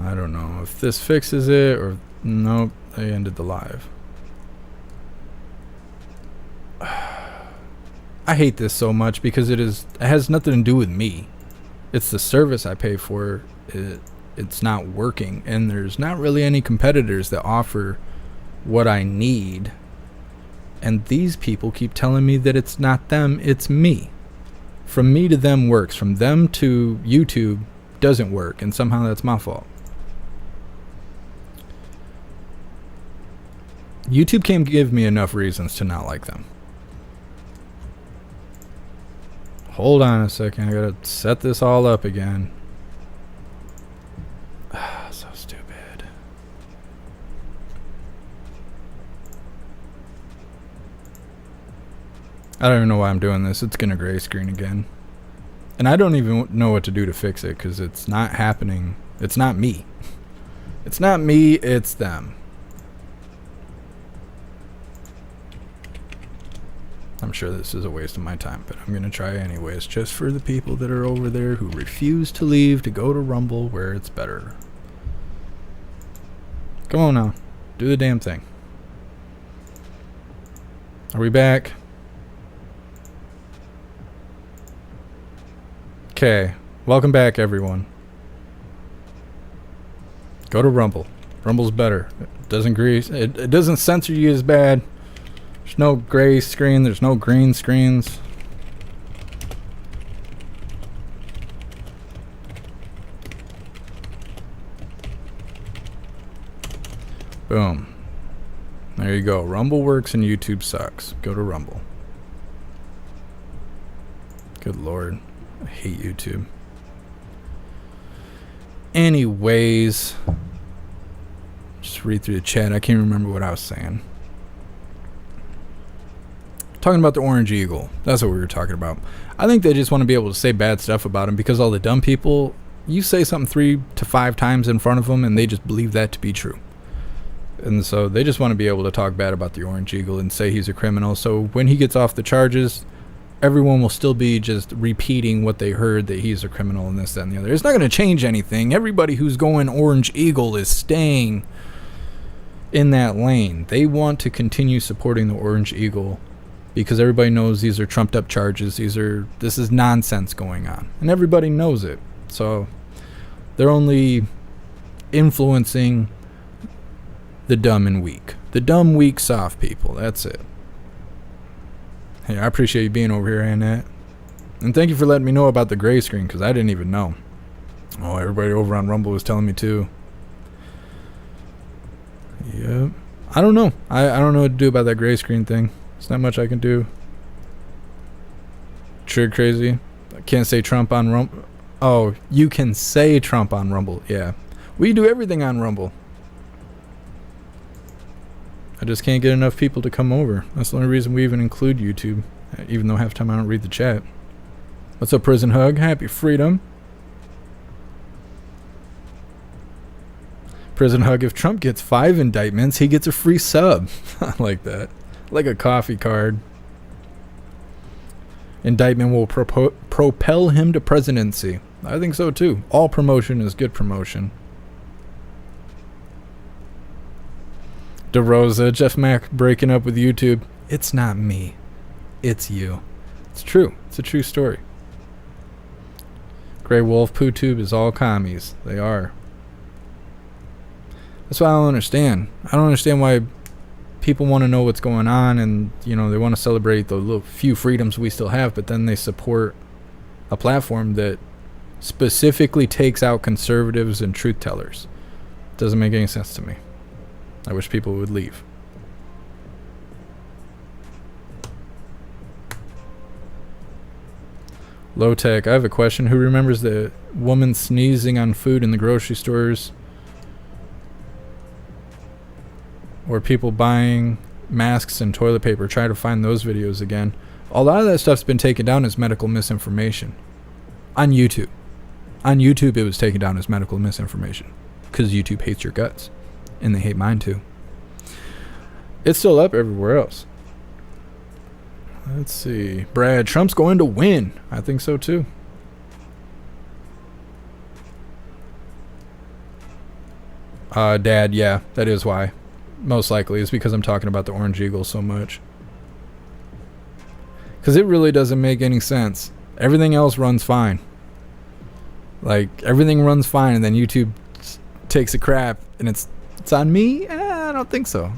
I don't know if this fixes it or... Nope, I ended the live. I hate this so much because it has nothing to do with me. It's the service I pay for. It's not working, and there's not really any competitors that offer what I need. And these people keep telling me that it's not them, it's me. From me to them works. From them to YouTube doesn't work, and somehow that's my fault. YouTube can't give me enough reasons to not like them. Hold on a second, I gotta set this all up again. So stupid. I don't even know why I'm doing this. It's gonna gray screen again. And I don't even know what to do to fix it because it's not happening. It's not me. It's not me, it's them. I'm sure this is a waste of my time, but I'm going to try anyways, just for the people that are over there who refuse to leave to go to Rumble where it's better. Come on now. Do the damn thing. Are we back? Okay. Welcome back, everyone. Go to Rumble. Rumble's better. It doesn't censor you as bad. There's no gray screen. There's no green screens. Boom. There you go. Rumble works and YouTube sucks. Go to Rumble. Good Lord. I hate YouTube. Anyways. Just read through the chat. I can't remember what I was saying. Talking about the Orange Eagle. That's what we were talking about. I think they just want to be able to say bad stuff about him because all the dumb people, you say something 3 to 5 times in front of them and they just believe that to be true. And so they just want to be able to talk bad about the Orange Eagle and say he's a criminal. So when he gets off the charges, everyone will still be just repeating what they heard, that he's a criminal and this, that, and the other. It's not going to change anything. Everybody who's going Orange Eagle is staying in that lane. They want to continue supporting the Orange Eagle because everybody knows these are trumped up charges. This is nonsense going on. And everybody knows it. So they're only influencing the dumb and weak. The dumb, weak, soft people. That's it. Hey, I appreciate you being over here, Annette. And thank you for letting me know about the gray screen because I didn't even know. Oh, everybody over on Rumble was telling me too. Yep. I don't know. I don't know what to do about that gray screen thing. There's not much I can do. Trig crazy. I can't say Trump on Rumble. Oh, you can say Trump on Rumble. Yeah. We do everything on Rumble. I just can't get enough people to come over. That's the only reason we even include YouTube. Even though half the time I don't read the chat. What's up, Prison Hug? Happy freedom. Prison Hug, if Trump gets 5 indictments, he gets a free sub. I like that. Like a coffee card. Indictment will propel him to presidency. I think so too. All promotion is good promotion. DeRosa, Jeff Mack breaking up with YouTube. It's not me. It's you. It's true. It's a true story. Grey Wolf, PooTube is all commies. They are. That's what I don't understand. I don't understand why people want to know what's going on and, you know, they want to celebrate the little few freedoms we still have, but then they support a platform that specifically takes out conservatives and truth tellers. Doesn't make any sense to me. I wish people would leave. Low Tech, I have a question. Who remembers the woman sneezing on food in the grocery stores? Or people buying masks and toilet paper? Try to find those videos again. A lot of that stuff's been taken down as medical misinformation. On YouTube. On YouTube it was taken down as medical misinformation. Because YouTube hates your guts. And they hate mine too. It's still up everywhere else. Let's see. Brad, Trump's going to win. I think so too. Dad, yeah, that is why. Most likely is because I'm talking about the Orange Eagle so much. Because it really doesn't make any sense. Everything else runs fine. Like, everything runs fine, and then YouTube takes a crap, and it's on me? I don't think so.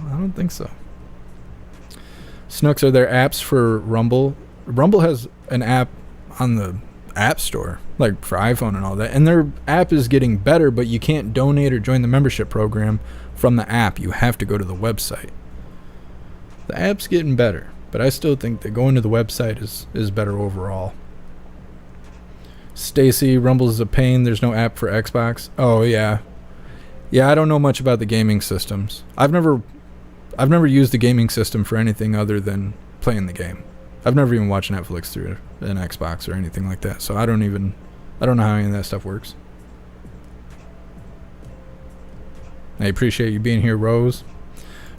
Snooks, are there apps for Rumble? Rumble has an app on the App Store, like for iPhone and all that, and their app is getting better, but you can't donate or join the membership program from the app. You have to go to the website. The app's getting better, but I still think that going to the website is better overall. Stacy, Rumble is a pain. There's no app for Xbox. Oh yeah, I don't know much about the gaming systems. I've never used the gaming system for anything other than playing the game. I've never even watched Netflix through an Xbox or anything like that, so I don't know how any of that stuff works. I appreciate you being here, Rose.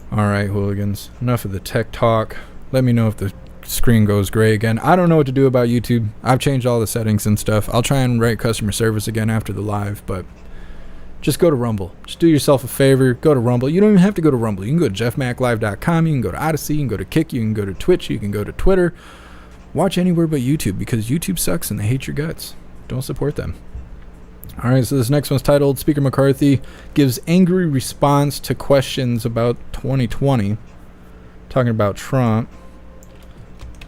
Alright, hooligans. Enough of the tech talk. Let me know if the screen goes gray again. I don't know what to do about YouTube. I've changed all the settings and stuff. I'll try and write customer service again after the live, but just go to Rumble. Just do yourself a favor. Go to Rumble. You don't even have to go to Rumble. You can go to jeffmaclive.com. You can go to Odyssey. You can go to Kick. You can go to Twitch. You can go to Twitter. Watch anywhere but YouTube, because YouTube sucks and they hate your guts. Don't support them. All right, so this next one's titled Speaker McCarthy Gives Angry Response to Questions About 2020. Talking about Trump.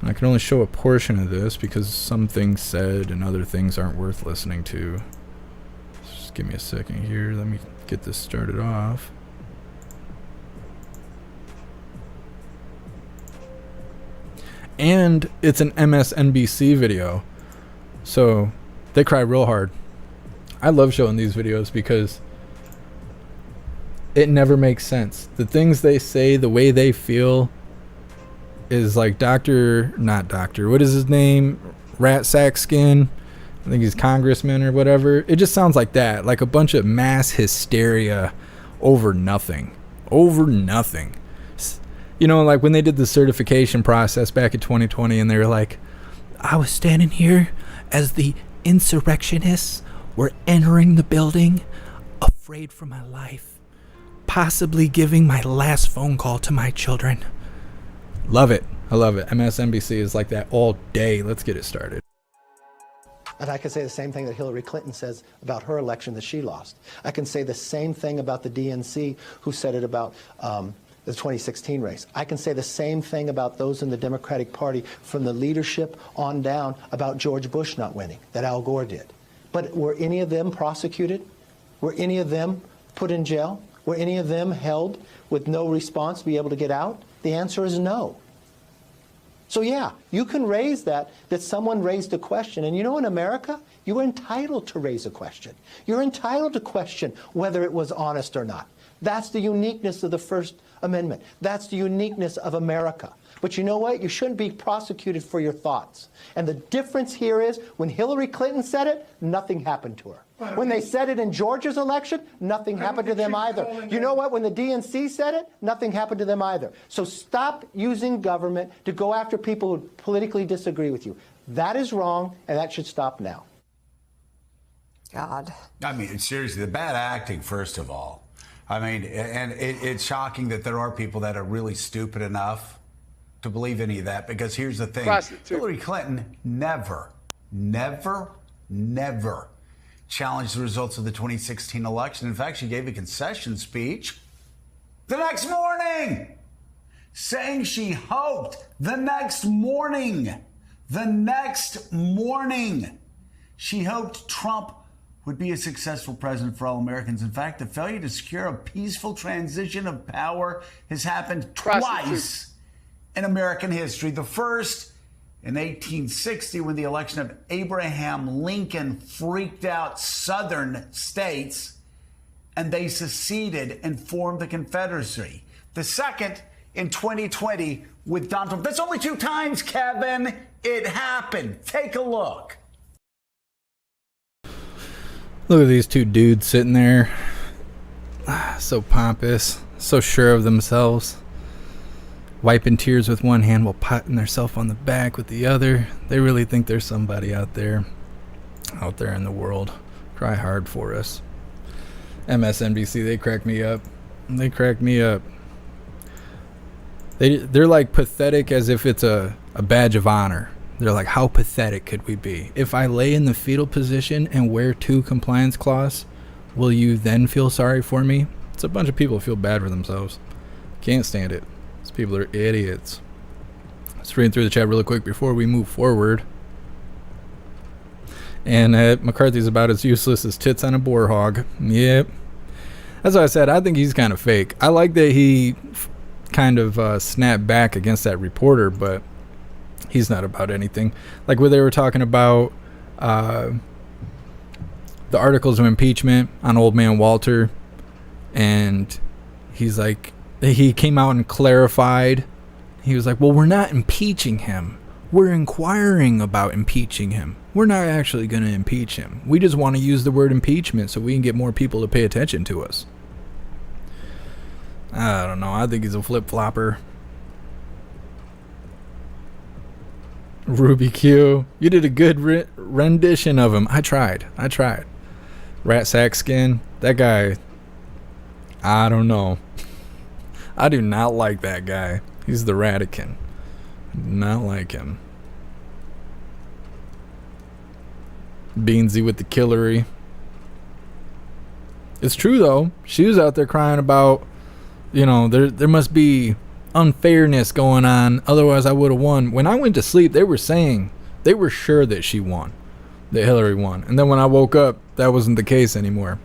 I can only show a portion of this because some things said and other things aren't worth listening to. Just give me a second here. Let me get this started off. And it's an MSNBC video, so they cry real hard. I love showing these videos because it never makes sense. The things they say, the way they feel, is like what is his name? Rat Sack Skin. I think he's congressman or whatever. It just sounds like that, like a bunch of mass hysteria over nothing. You know, like when they did the certification process back in 2020, and they were like, I was standing here as the insurrectionists were entering the building, afraid for my life, possibly giving my last phone call to my children. Love it. I love it. MSNBC is like that all day. Let's get it started. And I can say the same thing that Hillary Clinton says about her election that she lost. I can say the same thing about the DNC who said it about the 2016 race. I can say the same thing about those in the Democratic Party from the leadership on down about George Bush not winning, that Al Gore did. But were any of them prosecuted? Were any of them put in jail? Were any of them held with no response to be able to get out? The answer is no. So yeah, you can raise that someone raised a question. And you know, in America, you are entitled to raise a question. You're entitled to question whether it was honest or not. That's the uniqueness of the First Amendment. That's the uniqueness of America. But you know what? You shouldn't be prosecuted for your thoughts. And the difference here is when Hillary Clinton said it, nothing happened to her. When they said it in Georgia's election, nothing happened to them either. You know what? When the DNC said it, nothing happened to them either. So stop using government to go after people who politically disagree with you. That is wrong, and that should stop now. God. I mean, seriously, the bad acting, first of all. I mean, and it's shocking that there are people that are really stupid enough to believe any of that, because here's the thing. Hillary Clinton never challenged the results of the 2016 election. In fact, she gave a concession speech the next morning saying she hoped the next morning she hoped Trump would be a successful president for all Americans. In fact, the failure to secure a peaceful transition of power has happened twice in American history. The first in 1860, when the election of Abraham Lincoln freaked out southern states and they seceded and formed the Confederacy. The second in 2020 with Donald Trump. That's only 2 times, Kevin. It happened. Take a look. Look at these two dudes sitting there. So pompous, so sure of themselves. Wiping tears with one hand while patting themselves on the back with the other. They really think there's somebody out there in the world. Cry hard for us. MSNBC, they crack me up. They crack me up. They're like pathetic as if it's a badge of honor. They're like, how pathetic could we be? If I lay in the fetal position and wear 2 compliance cloths, will you then feel sorry for me? It's a bunch of people who feel bad for themselves. Can't stand it. These people are idiots. Let's read through the chat really quick before we move forward. And McCarthy's about as useless as tits on a boar hog. Yep. That's what I said. I think he's kind of fake. I like that he kind of snapped back against that reporter, but he's not about anything. Like where they were talking about the articles of impeachment on old man Walter, and he's like, he came out and clarified. He was like, well, we're not impeaching him. We're inquiring about impeaching him. We're not actually going to impeach him. We just want to use the word impeachment so we can get more people to pay attention to us. I don't know. I think he's a flip-flopper. Ruby Q, you did a good rendition of him. I tried. Rat sack skin. That guy, I don't know. I do not like that guy. He's the Radican. Not like him. Beansy with the killery. It's true though. She was out there crying about, there must be unfairness going on. Otherwise I would have won. When I went to sleep, they were saying they were sure that she won. That Hillary won. And then when I woke up, that wasn't the case anymore.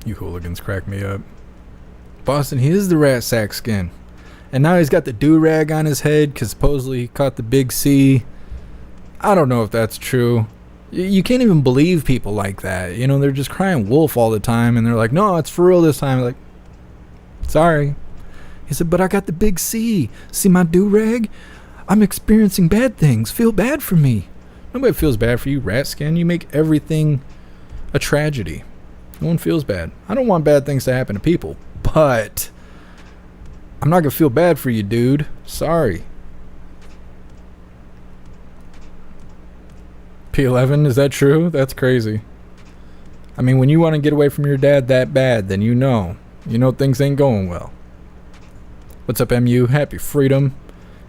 You hooligans crack me up. Boston, he is the rat sack skin. And now he's got the do-rag on his head because supposedly he caught the big C. I don't know if that's true. You can't even believe people like that. They're just crying wolf all the time. And they're like, no, it's for real this time. Like, sorry. He said, but I got the big C. See my do-rag? I'm experiencing bad things. Feel bad for me. Nobody feels bad for you, rat skin. You make everything a tragedy. No one feels bad. I don't want bad things to happen to people, but I'm not going to feel bad for you, dude. Sorry. P11, is that true? That's crazy. I mean, when you want to get away from your dad that bad, then you know things ain't going well. What's up, MU? Happy freedom.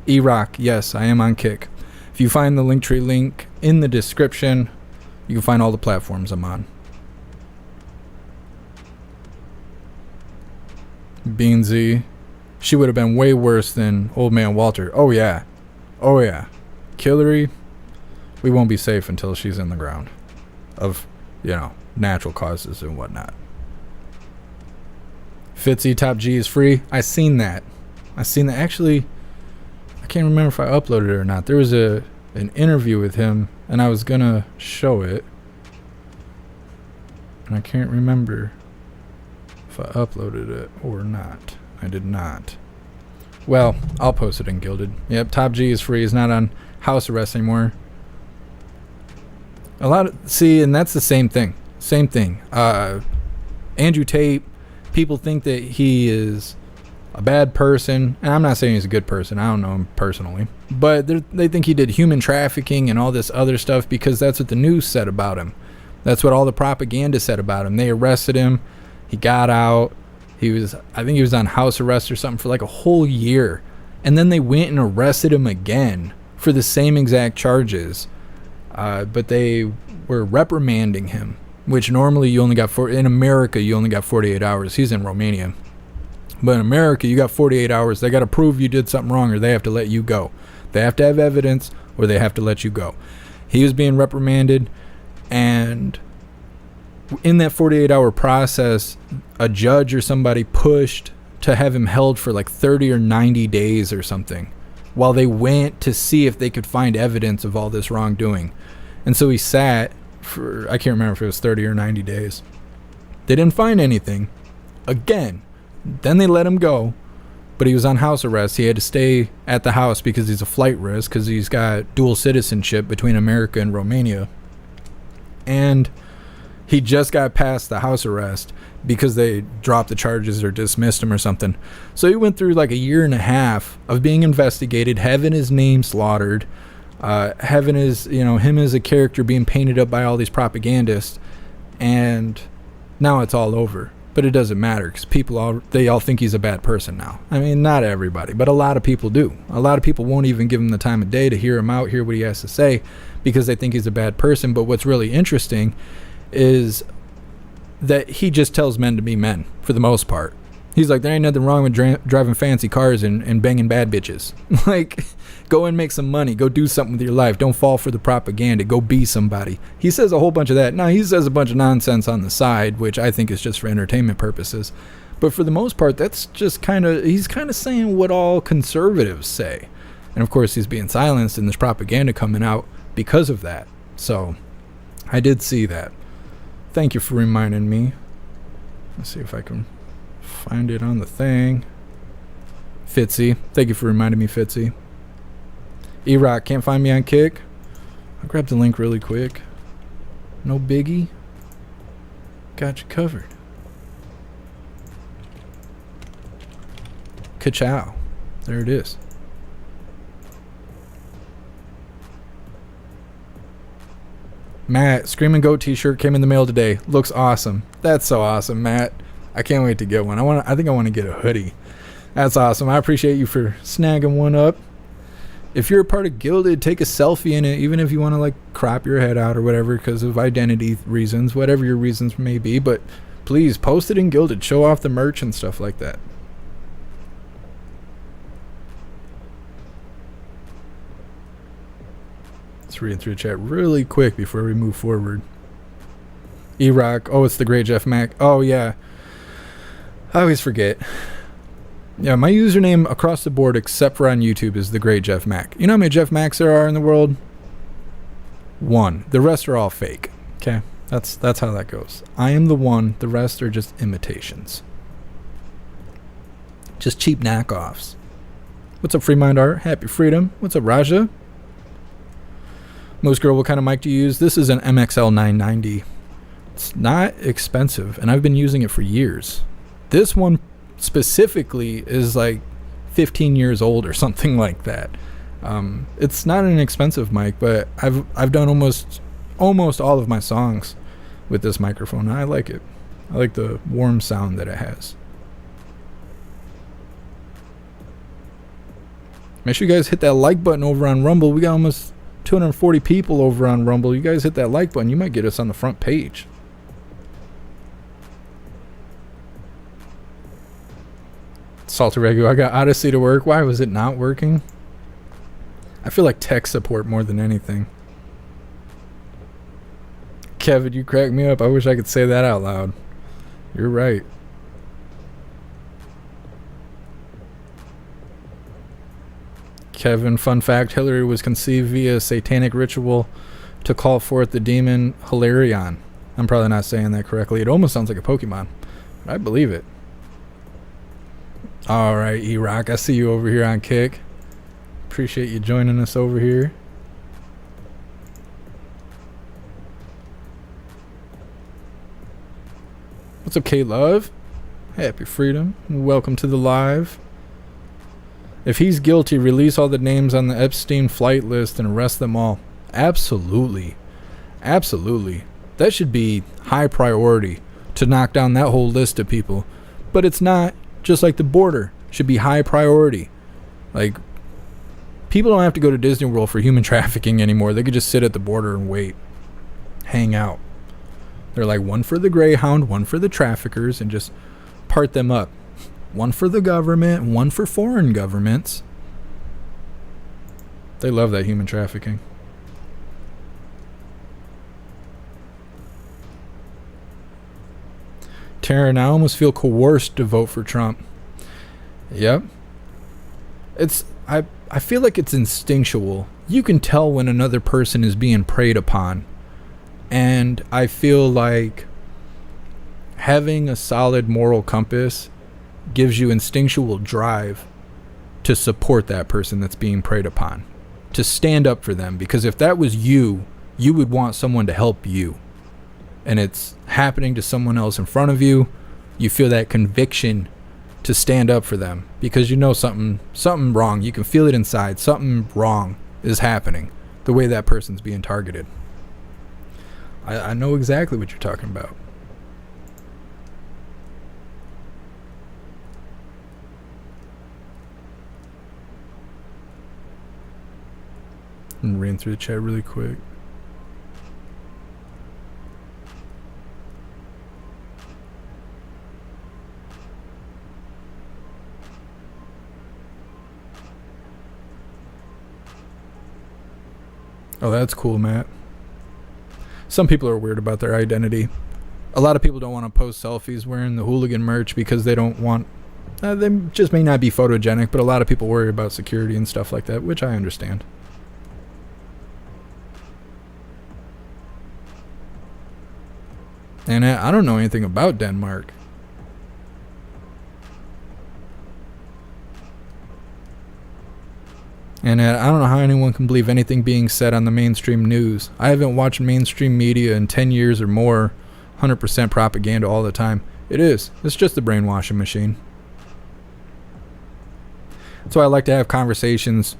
E-Rock, yes, I am on Kick. If you find the Linktree link in the description, you can find all the platforms I'm on. Beansy, she would have been way worse than old man Walter. Oh yeah. Hillary, we won't be safe until she's in the ground of natural causes and whatnot. Fitzy, Top G is free. I seen that actually. I can't remember if I uploaded it or not. There was an interview with him and I was gonna show it and I can't remember if I uploaded it or not. I did not. Well, I'll post it in Gilded. Yep, Top G is free. He's not on house arrest anymore. And that's the same thing. Andrew Tate, people think that he is a bad person. And I'm not saying he's a good person. I don't know him personally. But they think he did human trafficking and all this other stuff because that's what the news said about him. That's what all the propaganda said about him. They arrested him. He got out. I think he was on house arrest or something for like a whole year. And then they went and arrested him again for the same exact charges. But they were reprimanding him, which normally you only got in America, you only got 48 hours. He's in Romania. But in America, you got 48 hours. They got to prove you did something wrong or they have to let you go. They have to have evidence or they have to let you go. He was being reprimanded, and in that 48-hour process, a judge or somebody pushed to have him held for like 30 or 90 days or something while they went to see if they could find evidence of all this wrongdoing. And so he sat for, I can't remember if it was 30 or 90 days. They didn't find anything. Again, then they let him go, but he was on house arrest. He had to stay at the house because he's a flight risk because he's got dual citizenship between America and Romania. And he just got past the house arrest. because they dropped the charges or dismissed him or something. So he went through like a year and a half of being investigated, having his name slaughtered, having his, him as a character being painted up by all these propagandists, and now it's all over. But it doesn't matter because they all think he's a bad person now. I mean, not everybody, but a lot of people do. A lot of people won't even give him the time of day to hear him out, hear what he has to say, because they think he's a bad person. But what's really interesting is that he just tells men to be men for the most part. He's like, there ain't nothing wrong with driving fancy cars and banging bad bitches. Like, go and make some money. Go do something with your life. Don't fall for the propaganda. Go be somebody. He says a whole bunch of that. Now, he says a bunch of nonsense on the side, which I think is just for entertainment purposes. But for the most part, that's just he's kind of saying what all conservatives say. And of course, he's being silenced and there's propaganda coming out because of that. So, I did see that. Thank you for reminding me. Let's see if I can find it on the thing. Fitzy. Thank you for reminding me, Fitzy. E-Rock, can't find me on Kick? I'll grab the link really quick. No biggie. Got you covered. Ka-chow. There it is. Matt, Screaming Goat t-shirt came in the mail today. Looks awesome. That's so awesome, Matt. I can't wait to get one. I think I want to get a hoodie. That's awesome. I appreciate you for snagging one up. If you're a part of Gilded, take a selfie in it, even if you want to like crop your head out or whatever because of identity reasons, whatever your reasons may be. But please post it in Gilded. Show off the merch and stuff like that. Let's read through the chat really quick before we move forward. E-Rock. Oh, it's the great Jeff Mac. Oh, yeah. I always forget. Yeah, my username across the board, except for on YouTube, is the great Jeff Mac. You know how many Jeff Macs there are in the world? One. The rest are all fake. Okay? That's how that goes. I am the one. The rest are just imitations. Just cheap knockoffs. What's up, Free Mind Art? Happy Freedom. What's up, Raja? Moose Girl, what kind of mic do you use? This is an MXL 990. It's not expensive, and I've been using it for years. This one specifically is like 15 years old or something like that. It's not an expensive mic, but I've done almost all of my songs with this microphone. I like it. I like the warm sound that it has. Make sure you guys hit that like button over on Rumble. We got almost 240 people over on Rumble. You guys hit that like button. You might get us on the front page. Salty Regu, I got Odyssey to work. Why was it not working? I feel like tech support more than anything. Kevin, you crack me up. I wish I could say that out loud. You're right. Kevin, fun fact, Hillary was conceived via satanic ritual to call forth the demon Hilarion. I'm probably not saying that correctly. It almost sounds like a Pokemon, but I believe it. Alright, E-Rock, I see you over here on Kick. Appreciate you joining us over here. What's up, K-Love? Happy Freedom. Welcome to the live. If he's guilty, release all the names on the Epstein flight list and arrest them all. Absolutely. Absolutely. That should be high priority to knock down that whole list of people. But it's not. Just like the border should be high priority. Like, people don't have to go to Disney World for human trafficking anymore. They could just sit at the border and wait. Hang out. They're like, one for the Greyhound, one for the traffickers, and just part them up. One for the government, one for foreign governments. They love that human trafficking. Taryn, I almost feel coerced to vote for Trump. Yep. I feel like it's instinctual. You can tell when another person is being preyed upon. And I feel like having a solid moral compass gives you instinctual drive to support that person that's being preyed upon. To stand up for them. Because if that was you, you would want someone to help you. And it's happening to someone else in front of you, you feel that conviction to stand up for them because you know something wrong. You can feel it inside. Something wrong is happening the way that person's being targeted. I know exactly what you're talking about. I'm reading through the chat really quick. Oh, that's cool, Matt. Some people are weird about their identity. A lot of people don't want to post selfies wearing the hooligan merch because they don't want... they just may not be photogenic, but a lot of people worry about security and stuff like that, which I understand. And I don't know anything about Denmark. And I don't know how anyone can believe anything being said on the mainstream news. I haven't watched mainstream media in 10 years or more. 100% propaganda all the time. It is. It's just a brainwashing machine. That's why I like to have conversations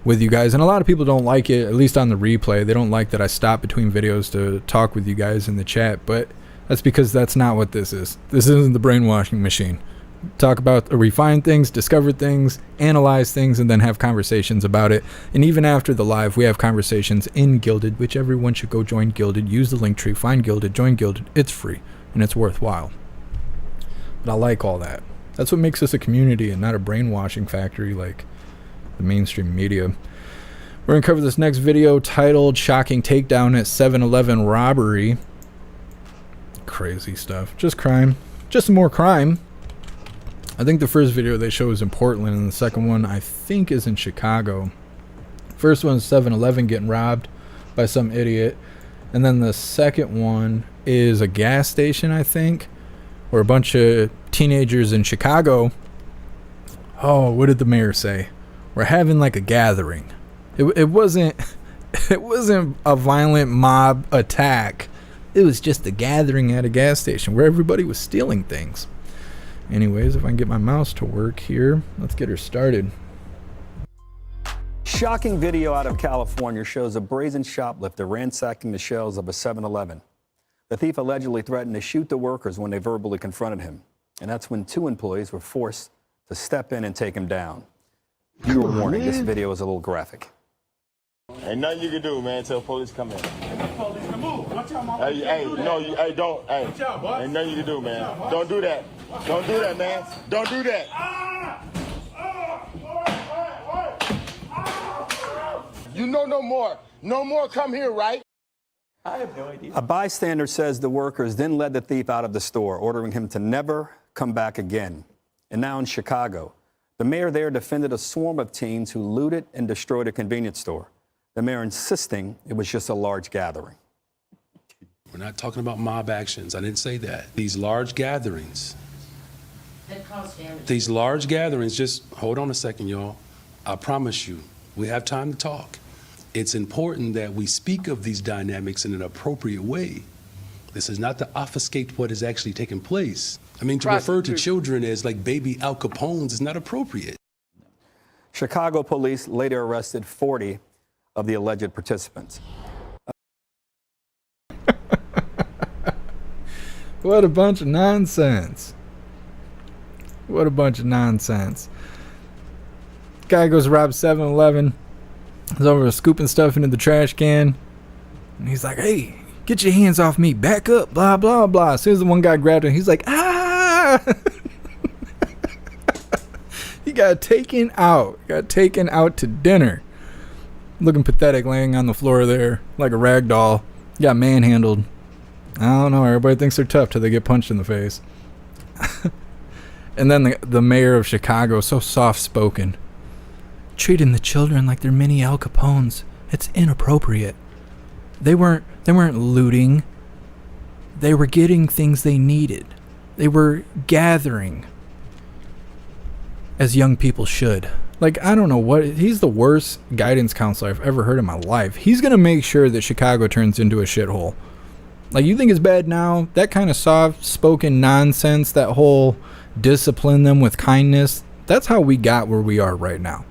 with you guys. And a lot of people don't like it, at least on the replay. They don't like that I stop between videos to talk with you guys in the chat. But that's because that's not what this is. This isn't the brainwashing machine. Talk about refine things, discover things, analyze things, and then have conversations about it. And even after the live, we have conversations in Gilded, which everyone should go join Gilded. Use the link tree, find Gilded, join Gilded. It's free and it's worthwhile. But I like all that. That's what makes us a community and not a brainwashing factory like the mainstream media. We're going to cover this next video titled Shocking Takedown at 7-Eleven Robbery. Crazy stuff. Just crime. Just some more crime. I think the first video they show is in Portland, and the second one I think is in Chicago. First one is 7-Eleven getting robbed by some idiot, and then the second one is a gas station, I think, where a bunch of teenagers in Chicago, oh, what did the mayor say? We're having like a gathering. It wasn't a violent mob attack. It was just a gathering at a gas station where everybody was stealing things. Anyways, if I can get my mouse to work here, let's get her started. Shocking video out of California shows a brazen shoplifter ransacking the shelves of a 7-Eleven. The thief allegedly threatened to shoot the workers when they verbally confronted him. And that's when 2 employees were forced to step in and take him down. Viewer warning, this video is a little graphic. Ain't nothing you can do, man, until police come in. Police can move. Watch out, my don't. Hey, watch out, boss. ain't nothing you can do, man. Don't do that. Don't do that, man. Don't do that. You know no more. No more come here, right? I have no idea. A bystander says the workers then led the thief out of the store, ordering him to never come back again. And now in Chicago, the mayor there defended a swarm of teens who looted and destroyed a convenience store. The mayor insisting it was just a large gathering. We're not talking about mob actions. I didn't say that. These large gatherings. These large gatherings, just hold on a second, y'all. I promise you, we have time to talk. It's important that we speak of these dynamics in an appropriate way. This is not to obfuscate what is actually taking place. I mean, to refer to children as like baby Al Capones is not appropriate. Chicago police later arrested 40 of the alleged participants. What a bunch of nonsense. What a bunch of nonsense. Guy goes rob 7-Eleven. He's over scooping stuff into the trash can. And he's like, hey, get your hands off me. Back up. Blah, blah, blah. As soon as the one guy grabbed him, he's like, ah. He got taken out. Got taken out to dinner. Looking pathetic, laying on the floor there like a rag doll. Got manhandled. I don't know. Everybody thinks they're tough till they get punched in the face. And then the mayor of Chicago, so soft-spoken. Treating the children like they're mini Al Capones. It's inappropriate. They weren't looting. They were getting things they needed. They were gathering. As young people should. Like, I don't know what... He's the worst guidance counselor I've ever heard in my life. He's going to make sure that Chicago turns into a shithole. Like, you think it's bad now? That kind of soft-spoken nonsense, that whole discipline them with kindness, that's how we got where we are right now.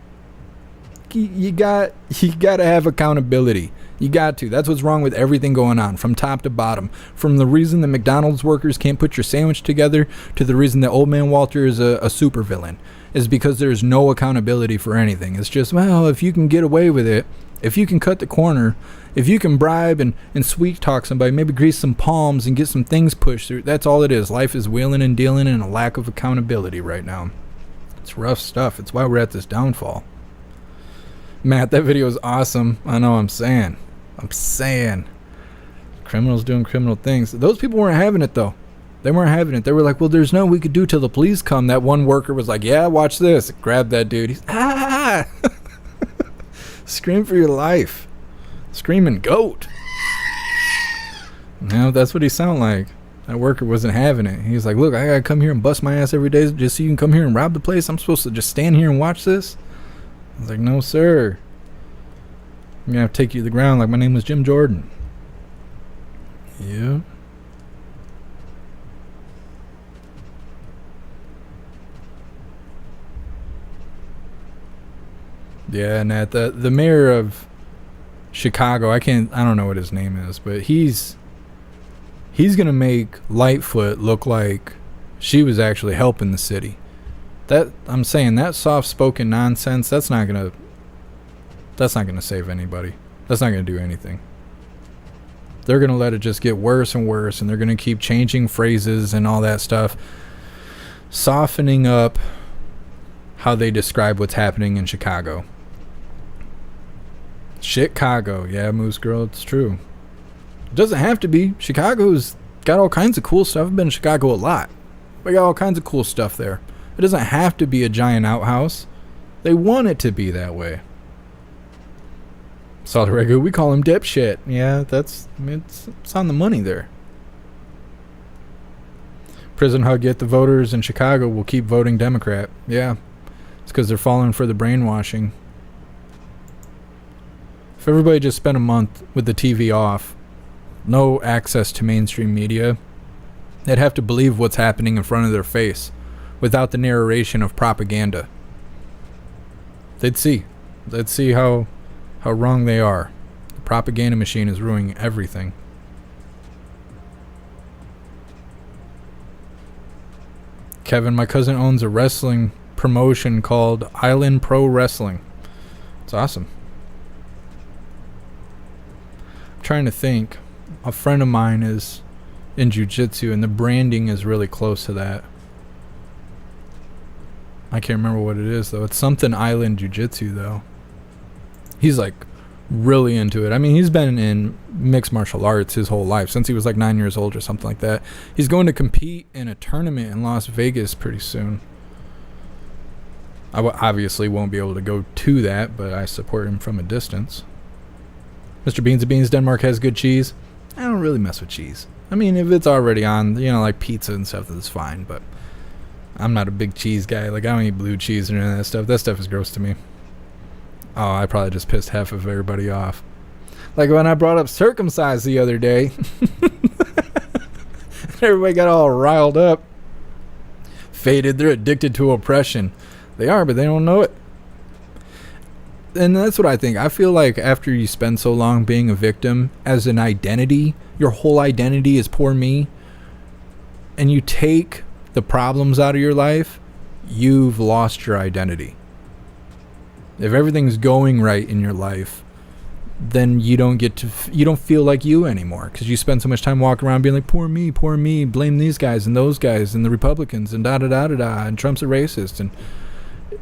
You got to have accountability. You got to. That's what's wrong with everything going on, from top to bottom. From the reason the McDonald's workers can't put your sandwich together to the reason that Old Man Walter is a supervillain, is because there's no accountability for anything. It's just, well, if you can get away with it, if you can cut the corner, if you can bribe and sweet talk somebody, maybe grease some palms and get some things pushed through, that's all it is. Life is wheeling and dealing and a lack of accountability right now. It's rough stuff. It's why we're at this downfall. Matt, that video is awesome. I know I'm saying. Criminals doing criminal things. Those people weren't having it, though. They weren't having it. They were like, well, there's nothing we could do till the police come. That one worker was like, yeah, watch this. Grab that dude. He's, ah! Scream for your life. Screaming goat. No, that's what he sounded like. That worker wasn't having it. He's like, look, I gotta come here and bust my ass every day just so you can come here and rob the place. I'm supposed to just stand here and watch this? I was like, no, sir. I'm gonna have to take you to the ground like my name was Jim Jordan. Yeah. Yeah, Nat, the mayor of Chicago, I don't know what his name is, but he's gonna make Lightfoot look like she was actually helping the city. That, I'm saying, that soft-spoken nonsense, that's not gonna save anybody. That's not gonna do anything. They're gonna let it just get worse and worse, and they're gonna keep changing phrases and all that stuff, softening up how they describe what's happening in Chicago. Chicago, yeah, Moose Girl, it's true. It doesn't have to be. Chicago's got all kinds of cool stuff. I've been to Chicago a lot. We got all kinds of cool stuff there. It doesn't have to be a giant outhouse. They want it to be that way. Saudi Arabia, we call him dipshit. Yeah, it's on the money there. Prison hug, yet the voters in Chicago will keep voting Democrat. Yeah, it's because they're falling for the brainwashing. If everybody just spent a month with the TV off, no access to mainstream media, they'd have to believe what's happening in front of their face without the narration of propaganda. They'd see how wrong they are. The propaganda machine is ruining everything. Kevin, my cousin owns a wrestling promotion called Island Pro Wrestling. It's awesome. I'm trying to think. A friend of mine is in jiu-jitsu, and the branding is really close to that. I can't remember what it is, though. It's something Island Jiu-Jitsu, though. He's like really into it. I mean, he's been in mixed martial arts his whole life, since he was like 9 years old or something like that. He's going to compete in a tournament in Las Vegas pretty soon. I obviously won't be able to go to that, but I support him from a distance. Mr. Beans of Beans, Denmark has good cheese. I don't really mess with cheese. I mean, if it's already on, like pizza and stuff, that's fine, but I'm not a big cheese guy. Like, I don't eat blue cheese or any of that stuff. That stuff is gross to me. Oh, I probably just pissed half of everybody off. Like when I brought up circumcised the other day. Everybody got all riled up. Faded. They're addicted to oppression. They are, but they don't know it. And that's what I think. I feel like after you spend so long being a victim as an identity, your whole identity is poor me, and you take the problems out of your life, you've lost your identity. If everything's going right in your life, then you don't feel like you anymore, because you spend so much time walking around being like, poor me, blame these guys and those guys and the Republicans and da-da-da-da-da, and Trump's a racist. And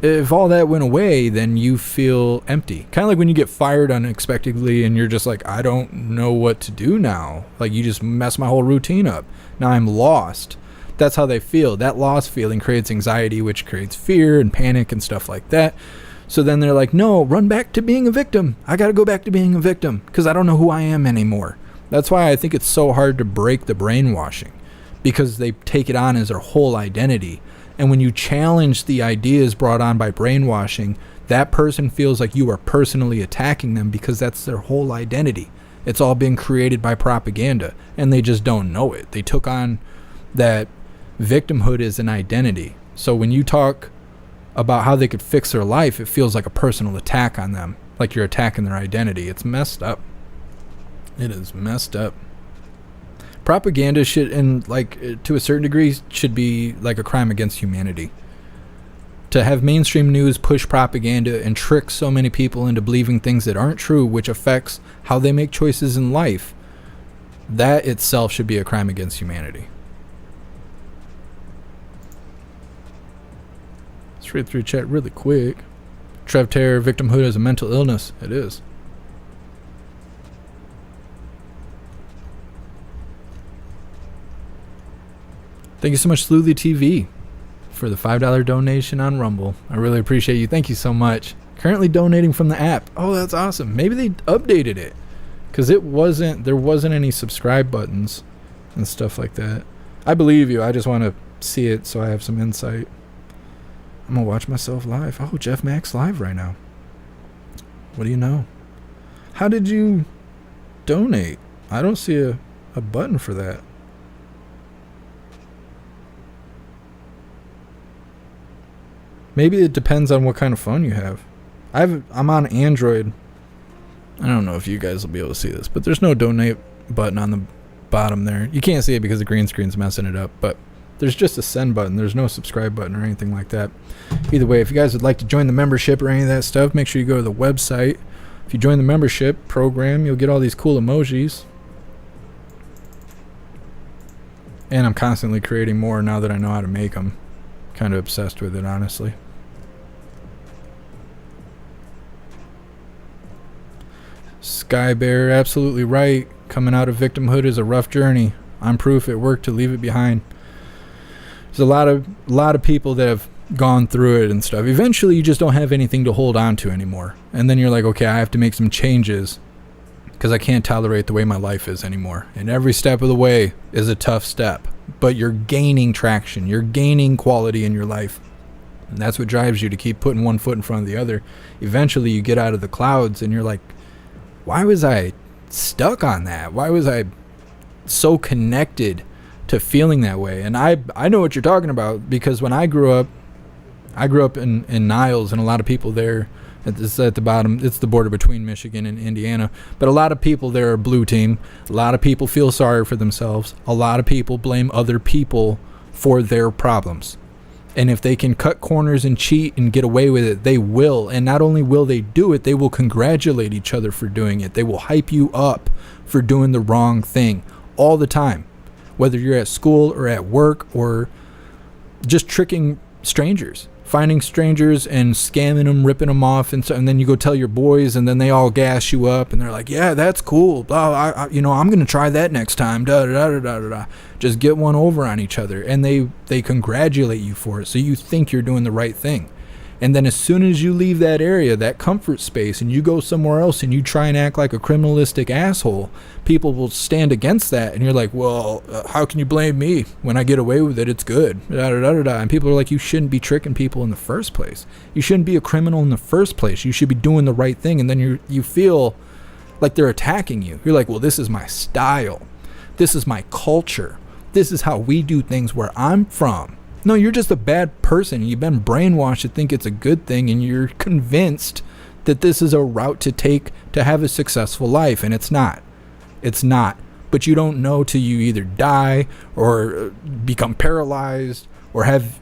if all that went away, then you feel empty. Kind of like when you get fired unexpectedly and you're just like, I don't know what to do now. Like, you just messed my whole routine up. Now I'm lost. That's how they feel. That lost feeling creates anxiety, which creates fear and panic and stuff like that. So then they're like, no, run back to being a victim. I got to go back to being a victim because I don't know who I am anymore. That's why I think it's so hard to break the brainwashing, because they take it on as their whole identity. And when you challenge the ideas brought on by brainwashing, that person feels like you are personally attacking them because that's their whole identity. It's all been created by propaganda, and they just don't know it. They took on that victimhood as an identity. So when you talk about how they could fix their life, it feels like a personal attack on them, like you're attacking their identity. It's messed up. It is messed up. Propaganda should, and like to a certain degree, should be like a crime against humanity. To have mainstream news push propaganda and trick so many people into believing things that aren't true, which affects how they make choices in life, that itself should be a crime against humanity. Let's read through chat really quick. Trev Terror, victimhood is a mental illness. It is. Thank you so much, Sleuthy TV, for the $5 donation on Rumble. I really appreciate you. Thank you so much. Currently donating from the app. Oh, that's awesome. Maybe they updated it, because there wasn't any subscribe buttons and stuff like that. I believe you. I just want to see it so I have some insight. I'm going to watch myself live. Oh, Jeff Max live right now. What do you know? How did you donate? I don't see a button for that. Maybe it depends on what kind of phone you have. I'm on Android. I don't know if you guys will be able to see this, but there's no donate button on the bottom there. You can't see it because the green screen's messing it up, but there's just a send button. There's no subscribe button or anything like that. Either way, if you guys would like to join the membership or any of that stuff, make sure you go to the website. If you join the membership program, you'll get all these cool emojis. And I'm constantly creating more now that I know how to make them. Kind of obsessed with it, honestly. Sky Bear, absolutely right. Coming out of victimhood is a rough journey. I'm proof it worked to leave it behind. There's a lot of people that have gone through it and stuff. Eventually, you just don't have anything to hold on to anymore. And then you're like, okay, I have to make some changes because I can't tolerate the way my life is anymore. And every step of the way is a tough step. But you're gaining traction. You're gaining quality in your life. And that's what drives you to keep putting one foot in front of the other. Eventually, you get out of the clouds and you're like, why was I stuck on that? Why was I so connected to feeling that way? And I know what you're talking about, because when I grew up in Niles, and a lot of people there, it's at the bottom, it's the border between Michigan and Indiana, but a lot of people there are blue team. A lot of people feel sorry for themselves. A lot of people blame other people for their problems. And if they can cut corners and cheat and get away with it, they will. And not only will they do it, they will congratulate each other for doing it. They will hype you up for doing the wrong thing all the time. Whether you're at school or at work or just tricking strangers. Finding strangers and scamming them, ripping them off, and then you go tell your boys, and then they all gas you up, and they're like, "Yeah, that's cool. Oh, I'm gonna try that next time." Da da da da da da. Just get one over on each other, and they congratulate you for it, so you think you're doing the right thing. And then as soon as you leave that area, that comfort space, and you go somewhere else and you try and act like a criminalistic asshole, people will stand against that. And you're like, well, how can you blame me? When I get away with it, it's good. Da, da, da, da, da. And people are like, you shouldn't be tricking people in the first place. You shouldn't be a criminal in the first place. You should be doing the right thing. And then you feel like they're attacking you. You're like, well, this is my style. This is my culture. This is how we do things where I'm from. No, you're just a bad person. You've been brainwashed to think it's a good thing, and you're convinced that this is a route to take to have a successful life, and it's not. It's not. But you don't know till you either die or become paralyzed or have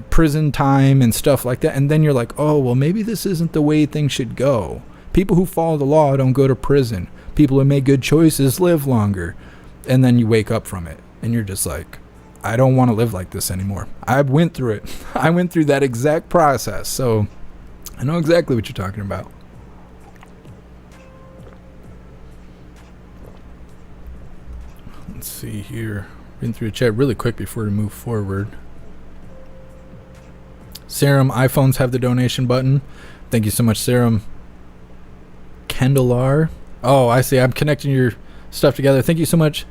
prison time and stuff like that, and then you're like, oh, well, maybe this isn't the way things should go. People who follow the law don't go to prison. People who make good choices live longer. And then you wake up from it, and you're just like, I don't want to live like this anymore. I went through it. I went through that exact process. So I know exactly what you're talking about. Let's see here. Been through the chat really quick before we move forward. Serum, iPhones have the donation button. Thank you so much, Serum. Kendall R. Oh, I see. I'm connecting your stuff together. Thank you so much.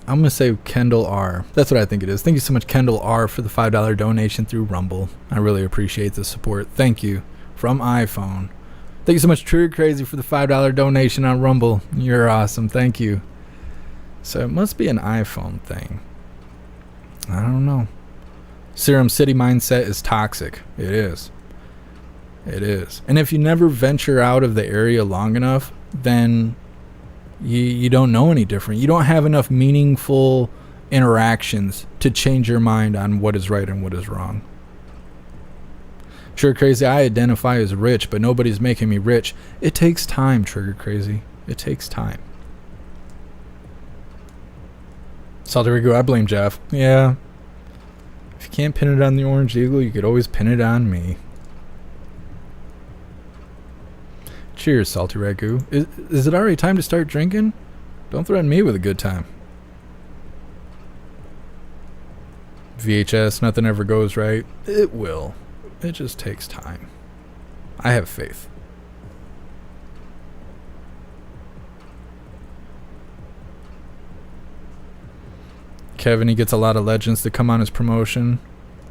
I'm going to say Kendall R. That's what I think it is. Thank you so much, Kendall R, for the $5 donation through Rumble. I really appreciate the support. Thank you. From iPhone. Thank you so much, Trigger Crazy, for the $5 donation on Rumble. You're awesome. Thank you. So it must be an iPhone thing. I don't know. Serum City mindset is toxic. It is. It is. And if you never venture out of the area long enough, then you don't know any different. You don't have enough meaningful interactions to change your mind on what is right and what is wrong. Trigger Crazy, I identify as rich, but nobody's making me rich. It takes time, Trigger Crazy. It takes time. Salty Rigu, I blame Jeff. Yeah. If you can't pin it on the Orange Eagle, you could always pin it on me. Cheers, Salty Ragu. Is it already time to start drinking? Don't threaten me with a good time. VHS, nothing ever goes right. It will. It just takes time. I have faith. Kevin, he gets a lot of legends to come on his promotion.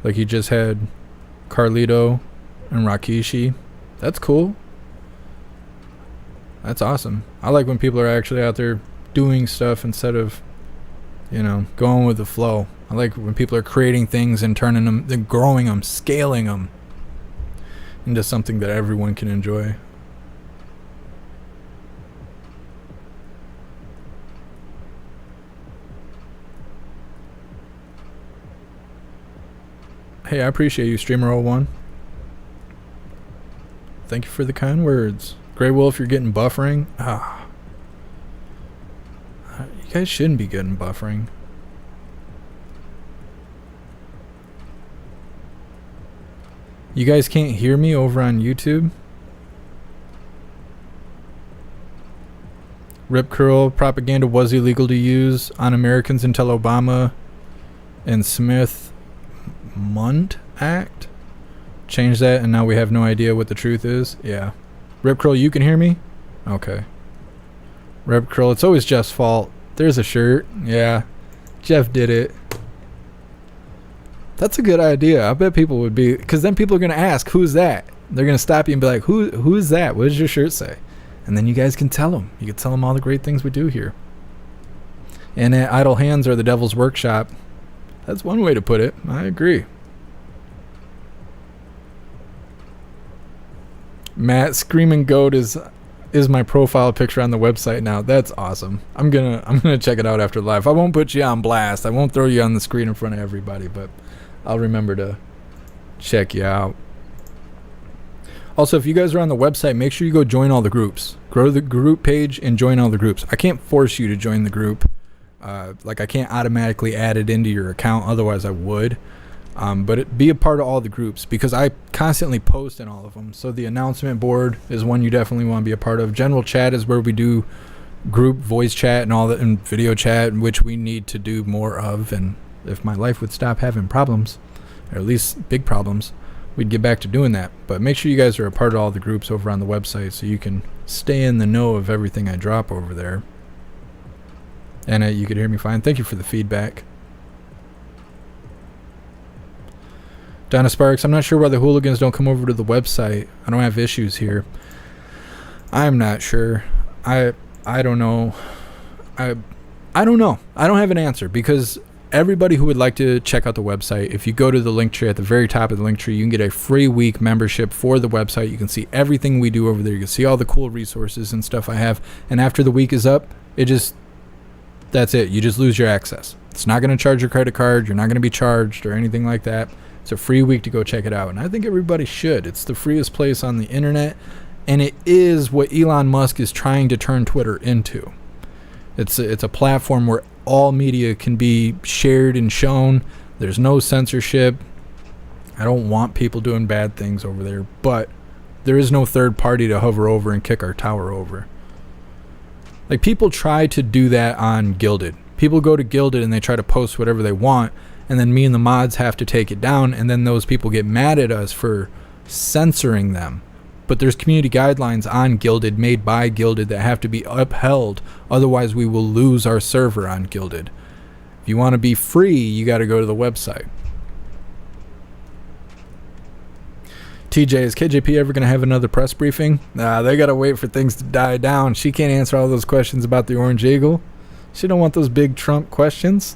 Like he just had Carlito and Rakishi. That's cool. That's awesome. I like when people are actually out there doing stuff instead of, going with the flow. I like when people are creating things and turning them, then growing them, scaling them into something that everyone can enjoy. Hey, I appreciate you, Streamer01. Thank you for the kind words. Grey Wolf, you're getting buffering. You guys shouldn't be getting buffering. You guys can't hear me over on YouTube? Rip Curl propaganda was illegal to use on Americans until Obama and Smith-Mundt Act. Change that and now we have no idea what the truth is. Yeah. Rip Curl, you can hear me? Okay. Rip Curl, it's always Jeff's fault. There's a shirt. Yeah. Jeff did it. That's a good idea. I bet people would be, because then people are going to ask, who's that? They're going to stop you and be like, who's that? What does your shirt say? And then you guys can tell them. You can tell them all the great things we do here. And idle hands are the devil's workshop. That's one way to put it. I agree. Matt, Screaming Goat is my profile picture on the website now. That's awesome. I'm gonna check it out after live. I won't put you on blast. I won't throw you on the screen in front of everybody, but I'll remember to check you out. Also, if you guys are on the website, make sure you go join all the groups. Grow the group page and join all the groups. I can't force you to join the group. I can't automatically add it into your account. Otherwise, I would. But be a part of all the groups because I constantly post in all of them. So the announcement board is one you definitely want to be a part of. General chat is where we do group voice chat and all that, and video chat, which we need to do more of. And if my life would stop having problems, or at least big problems, we'd get back to doing that. But make sure you guys are a part of all the groups over on the website so you can stay in the know of everything I drop over there. And you could hear me fine. Thank you for the feedback. Donna Sparks, I'm not sure why the hooligans don't come over to the website. I don't have issues here. I'm not sure. I don't know. I don't know. I don't have an answer because everybody who would like to check out the website, if you go to the link tree at the very top of the link tree, you can get a free week membership for the website. You can see everything we do over there. You can see all the cool resources and stuff I have. And after the week is up, that's it. You just lose your access. It's not going to charge your credit card. You're not going to be charged or anything like that. It's a free week to go check it out. And I think everybody should. It's the freest place on the internet. And it is what Elon Musk is trying to turn Twitter into. It's a platform where all media can be shared and shown. There's no censorship. I don't want people doing bad things over there. But there is no third party to hover over and kick our tower over. Like, people try to do that on Gilded. People go to Gilded and they try to post whatever they want. And then me and the mods have to take it down. And then those people get mad at us for censoring them. But there's community guidelines on Gilded, made by Gilded, that have to be upheld. Otherwise, we will lose our server on Gilded. If you want to be free, you got to go to the website. TJ, is KJP ever going to have another press briefing? Nah, they got to wait for things to die down. She can't answer all those questions about the Orange Eagle. She don't want those big Trump questions.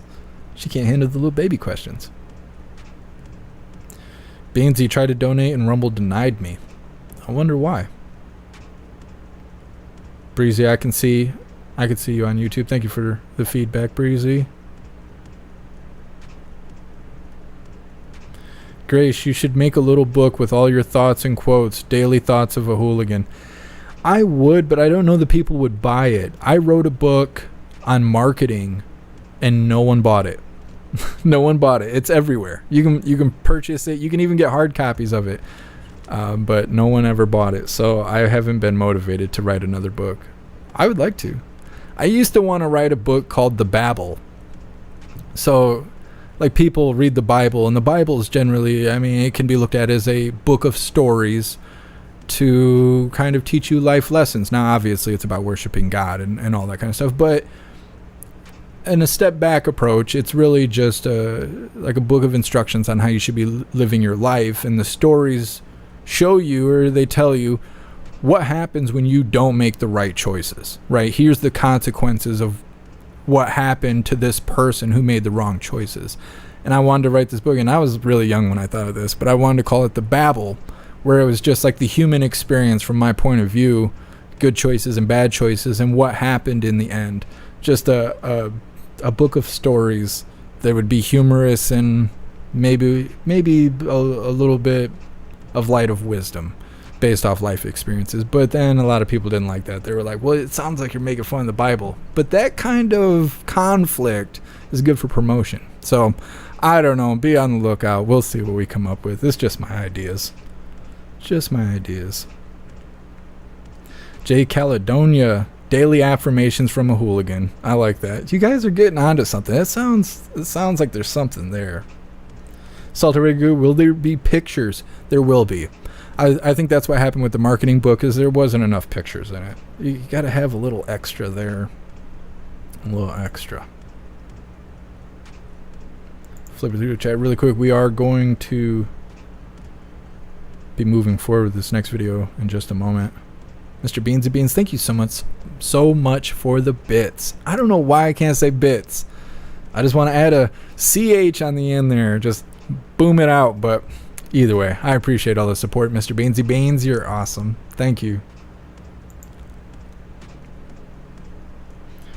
She can't handle the little baby questions. Beansy tried to donate and Rumble denied me. I wonder why. Breezy, I can see you on YouTube. Thank you for the feedback, Breezy. Grace, you should make a little book with all your thoughts and quotes, daily thoughts of a hooligan. I would, but I don't know that people would buy it. I wrote a book on marketing and no one bought it. No one bought it. It's everywhere. You can purchase it. You can even get hard copies of it. But no one ever bought it. So I haven't been motivated to write another book. I would like to. I used to want to write a book called The Babel. So like people read the Bible, and the Bible is generally, I mean, it can be looked at as a book of stories to kind of teach you life lessons. Now, obviously, it's about worshiping God and all that kind of stuff, but in a step back approach, it's really just like a book of instructions on how you should be living your life, and the stories show you, or they tell you, what happens when you don't make the right choices, right? Here's the consequences of what happened to this person who made the wrong choices. And I wanted to write this book, and I was really young when I thought of this, but I wanted to call it The Babel, where it was just like the human experience from my point of view, good choices and bad choices, and what happened in the end. Just a book of stories that would be humorous and maybe a little bit of light of wisdom based off life experiences. But then a lot of people didn't like that. They were like, well, it sounds like you're making fun of the Bible. But that kind of conflict is good for promotion. So I don't know. Be on the lookout. We'll see what we come up with. It's just my ideas. Just my ideas. Jay Caledonia, daily affirmations from a hooligan. I like that. You guys are getting onto something. It sounds like there's something there. Salter Ragu, will there be pictures? There will be. I think that's what happened with the marketing book, is there wasn't enough pictures in it. You got to have a little extra there. A little extra. Flip it through the chat really quick. We are going to be moving forward with this next video in just a moment. Mr. Beansy Beans, thank you so much for the bits. I don't know why I can't say bits. I just want to add a CH on the end there. Just boom it out, but either way, I appreciate all the support, Mr. Beansy Beans. You're awesome. Thank you.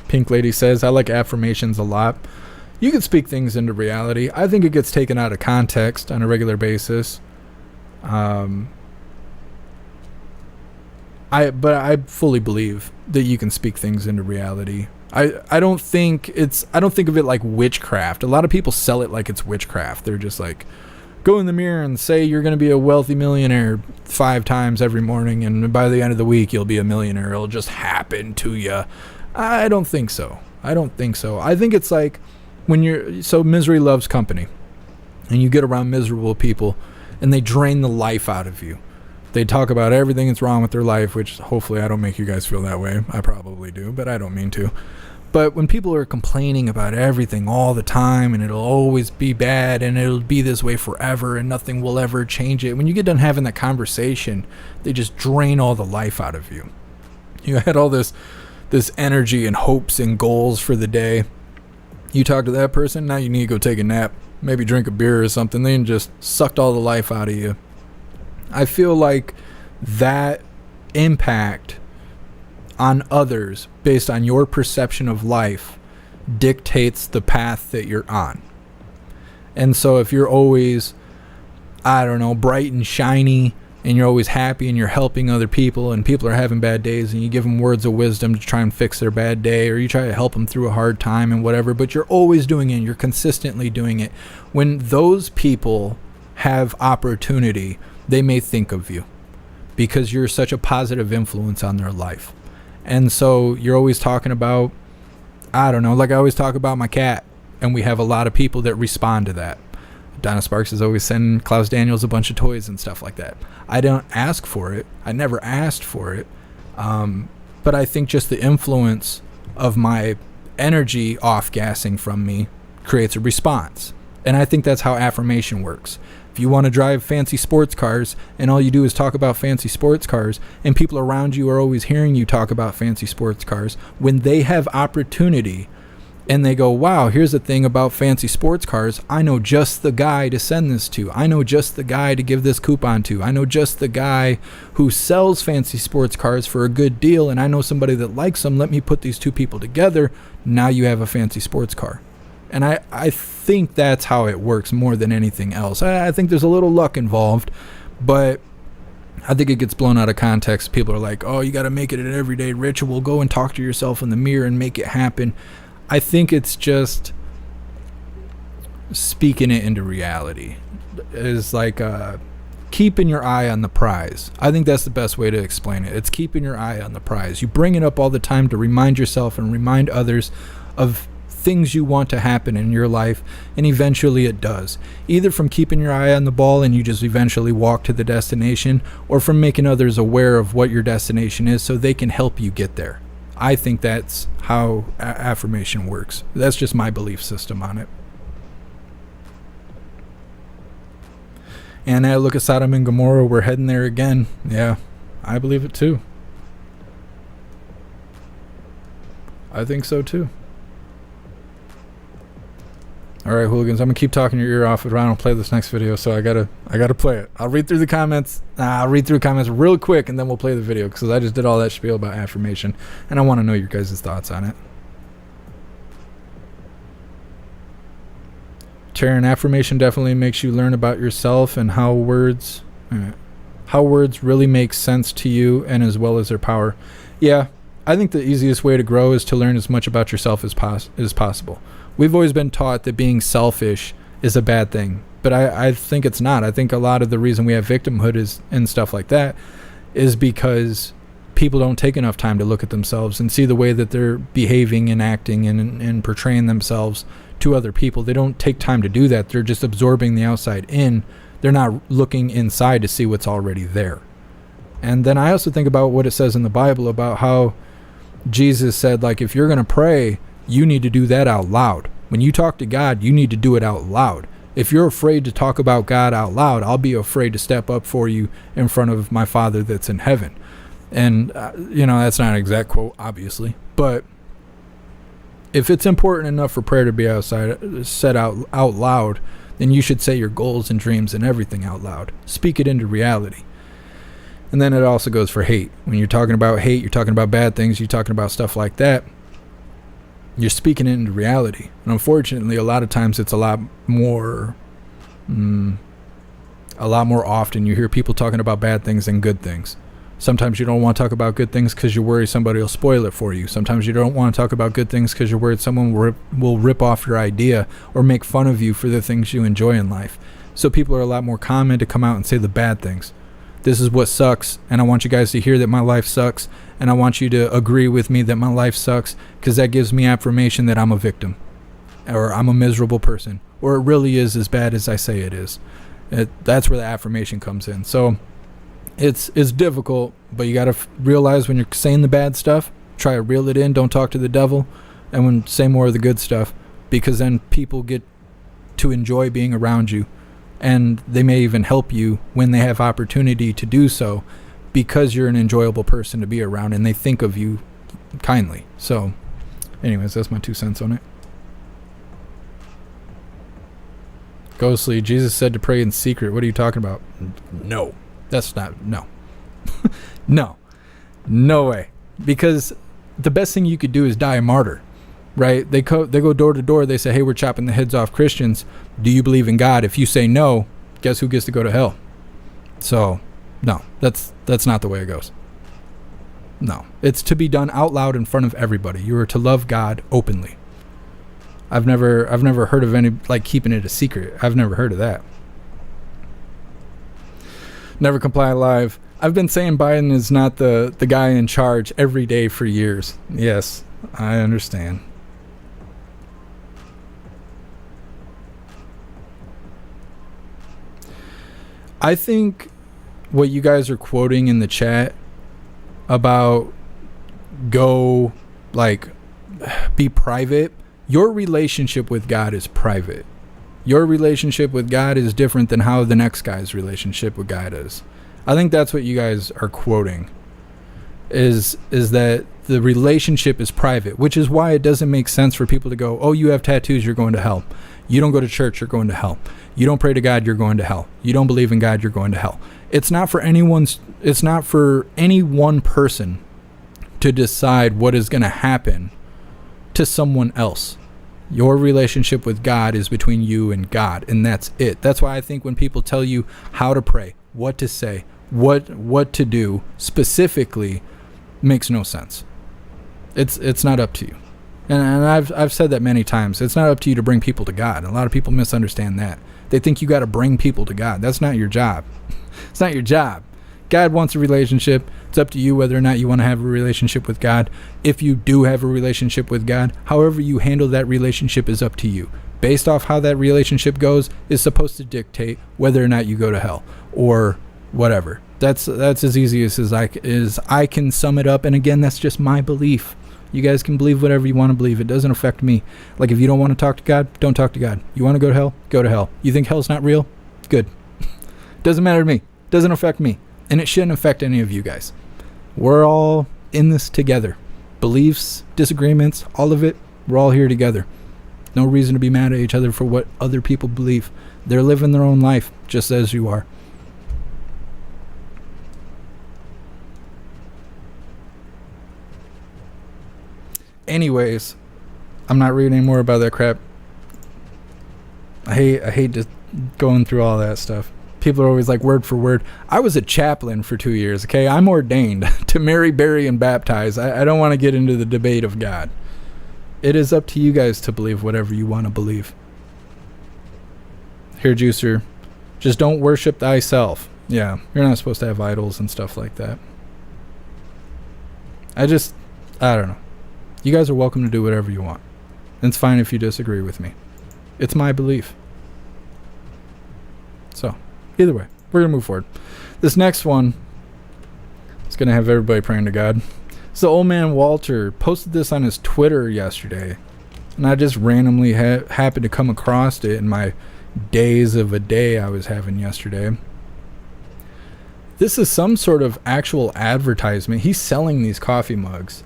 Pink Lady says, I like affirmations a lot. You can speak things into reality. I think it gets taken out of context on a regular basis. But I fully believe that you can speak things into reality. I don't think of it like witchcraft. A lot of people sell it like it's witchcraft. They're just like, go in the mirror and say you're going to be a wealthy millionaire 5 times every morning, and by the end of the week you'll be a millionaire. It'll just happen to you. I don't think so. I think it's like when misery loves company, and you get around miserable people and they drain the life out of you. They talk about everything that's wrong with their life, which hopefully I don't make you guys feel that way. I probably do, but I don't mean to. But when people are complaining about everything all the time, and it'll always be bad, and it'll be this way forever, and nothing will ever change it, when you get done having that conversation, they just drain all the life out of you. You had all this energy and hopes and goals for the day. You talk to that person, now you need to go take a nap, maybe drink a beer or something. They just sucked all the life out of you. I feel like that impact on others based on your perception of life dictates the path that you're on. And so if you're always, bright and shiny, and you're always happy, and you're helping other people, and people are having bad days, and you give them words of wisdom to try and fix their bad day, or you try to help them through a hard time and whatever, but you're always doing it, you're consistently doing it. When those people have opportunity, they may think of you because you're such a positive influence on their life. And so you're always talking about, like I always talk about my cat, and we have a lot of people that respond to that. Donna Sparks is always sending Klaus Daniels a bunch of toys and stuff like that. I don't ask for it. I never asked for it. But I think just the influence of my energy off-gassing from me creates a response. And I think that's how affirmation works. If If you want to drive fancy sports cars and all you do is talk about fancy sports cars, and people around you are always hearing you talk about fancy sports cars, when they have opportunity and they go, wow, here's the thing about fancy sports cars, I know just the guy to send this to. I know just the guy to give this coupon to. I know just the guy who sells fancy sports cars for a good deal, and I know somebody that likes them. Let me put these two people together. Now you have a fancy sports car. And I think that's how it works more than anything else. I think there's a little luck involved, but I think it gets blown out of context. People are like, oh, you got to make it an everyday ritual. Go and talk to yourself in the mirror and make it happen. I think it's just speaking it into reality. Is like keeping your eye on the prize. I think that's the best way to explain it. It's keeping your eye on the prize. You bring it up all the time to remind yourself and remind others of things you want to happen in your life, and eventually it does. Either from keeping your eye on the ball and you just eventually walk to the destination, or from making others aware of what your destination is so they can help you get there. I think that's how affirmation works. That's just my belief system on it. And I look at Sodom and Gomorrah, we're heading there again. Yeah, I believe it too. I think so too. All right, hooligans, I'm gonna keep talking your ear off if I don't play this next video, so I gotta play it. I'll read through the comments. I'll read through comments real quick, and then we'll play the video, because I just did all that spiel about affirmation, and I want to know your guys' thoughts on it. Taryn, affirmation definitely makes you learn about yourself and how words really make sense to you, and as well as their power. Yeah, I think the easiest way to grow is to learn as much about yourself as possible. We've always been taught that being selfish is a bad thing, but I think it's not. I think a lot of the reason we have victimhood is and stuff like that is because people don't take enough time to look at themselves and see the way that they're behaving and acting and portraying themselves to other people. They don't take time to do that. They're just absorbing the outside in. They're not looking inside to see what's already there. And then I also think about what it says in the Bible about how Jesus said, like, if you're going to pray, you need to do that out loud. When you talk to God, you need to do it out loud. If you're afraid to talk about God out loud, I'll be afraid to step up for you in front of my Father that's in heaven. And, that's not an exact quote, obviously. But if it's important enough for prayer to be said out loud, then you should say your goals and dreams and everything out loud. Speak it into reality. And then it also goes for hate. When you're talking about hate, you're talking about bad things, you're talking about stuff like that. You're speaking it into reality. And unfortunately, a lot of times it's a lot more often you hear people talking about bad things than good things. Sometimes you don't want to talk about good things because you're worried somebody will spoil it for you. Sometimes you don't want to talk about good things because you're worried someone will rip off your idea or make fun of you for the things you enjoy in life. So people are a lot more common to come out and say the bad things. This is what sucks, and I want you guys to hear that my life sucks, and I want you to agree with me that my life sucks, because that gives me affirmation that I'm a victim, or I'm a miserable person, or it really is as bad as I say it is. That's where the affirmation comes in. So it's difficult, but you got to realize when you're saying the bad stuff, try to reel it in, don't talk to the devil, and when say more of the good stuff, because then people get to enjoy being around you. And they may even help you when they have opportunity to do so, because you're an enjoyable person to be around and they think of you kindly. So anyways, that's my 2 cents on it. Ghostly, Jesus said to pray in secret. What are you talking about? No, that's not, no. No way. Because the best thing you could do is die a martyr. Right? They go door to door. They say, hey, we're chopping the heads off Christians. Do you believe in God? If you say no, guess who gets to go to hell? So, no, that's not the way it goes. No, it's to be done out loud in front of everybody. You are to love God openly. I've never heard of any, like, keeping it a secret. I've never heard of that. Never comply live. I've been saying Biden is not the guy in charge every day for years. Yes, I understand. I think what you guys are quoting in the chat about be private, your relationship with God is private. Your relationship with God is different than how the next guy's relationship with God is. I think that's what you guys are quoting, is that the relationship is private, which is why it doesn't make sense for people to go, oh, you have tattoos, you're going to hell. You don't go to church, you're going to hell. You don't pray to God, you're going to hell. You don't believe in God, you're going to hell. It's not for any one person to decide what is going to happen to someone else. Your relationship with God is between you and God, and that's it. That's why I think when people tell you how to pray, what to say, what to do specifically, makes no sense. It's not up to you. And I've said that many times. It's not up to you to bring people to God. A lot of people misunderstand that. They think you got to bring people to God. That's not your job. It's not your job. God wants a relationship. It's up to you whether or not you want to have a relationship with God. If you do have a relationship with God, however you handle that relationship is up to you. Based off how that relationship goes is supposed to dictate whether or not you go to hell or whatever. That's as easy as I can sum it up. And again, that's just my belief. You guys can believe whatever you want to believe. It doesn't affect me. Like, if you don't want to talk to God, don't talk to God. You want to go to hell? Go to hell. You think hell's not real? Good. Doesn't matter to me. Doesn't affect me. And it shouldn't affect any of you guys. We're all in this together. Beliefs, disagreements, all of it, we're all here together. No reason to be mad at each other for what other people believe. They're living their own life just as you are. Anyways, I'm not reading any more about that crap. I hate just going through all that stuff. People are always like, word for word. I was a chaplain for 2 years, okay? I'm ordained to marry, bury, and baptize. I don't want to get into the debate of God. It is up to you guys to believe whatever you want to believe. Here, Juicer, just don't worship thyself. Yeah, you're not supposed to have idols and stuff like that. I don't know. You guys are welcome to do whatever you want. It's fine if you disagree with me. It's my belief. So, either way, we're going to move forward. This next one is going to have everybody praying to God. So, old man Walter posted this on his Twitter yesterday. And I just randomly happened to come across it in my days of a day I was having yesterday. This is some sort of actual advertisement. He's selling these coffee mugs.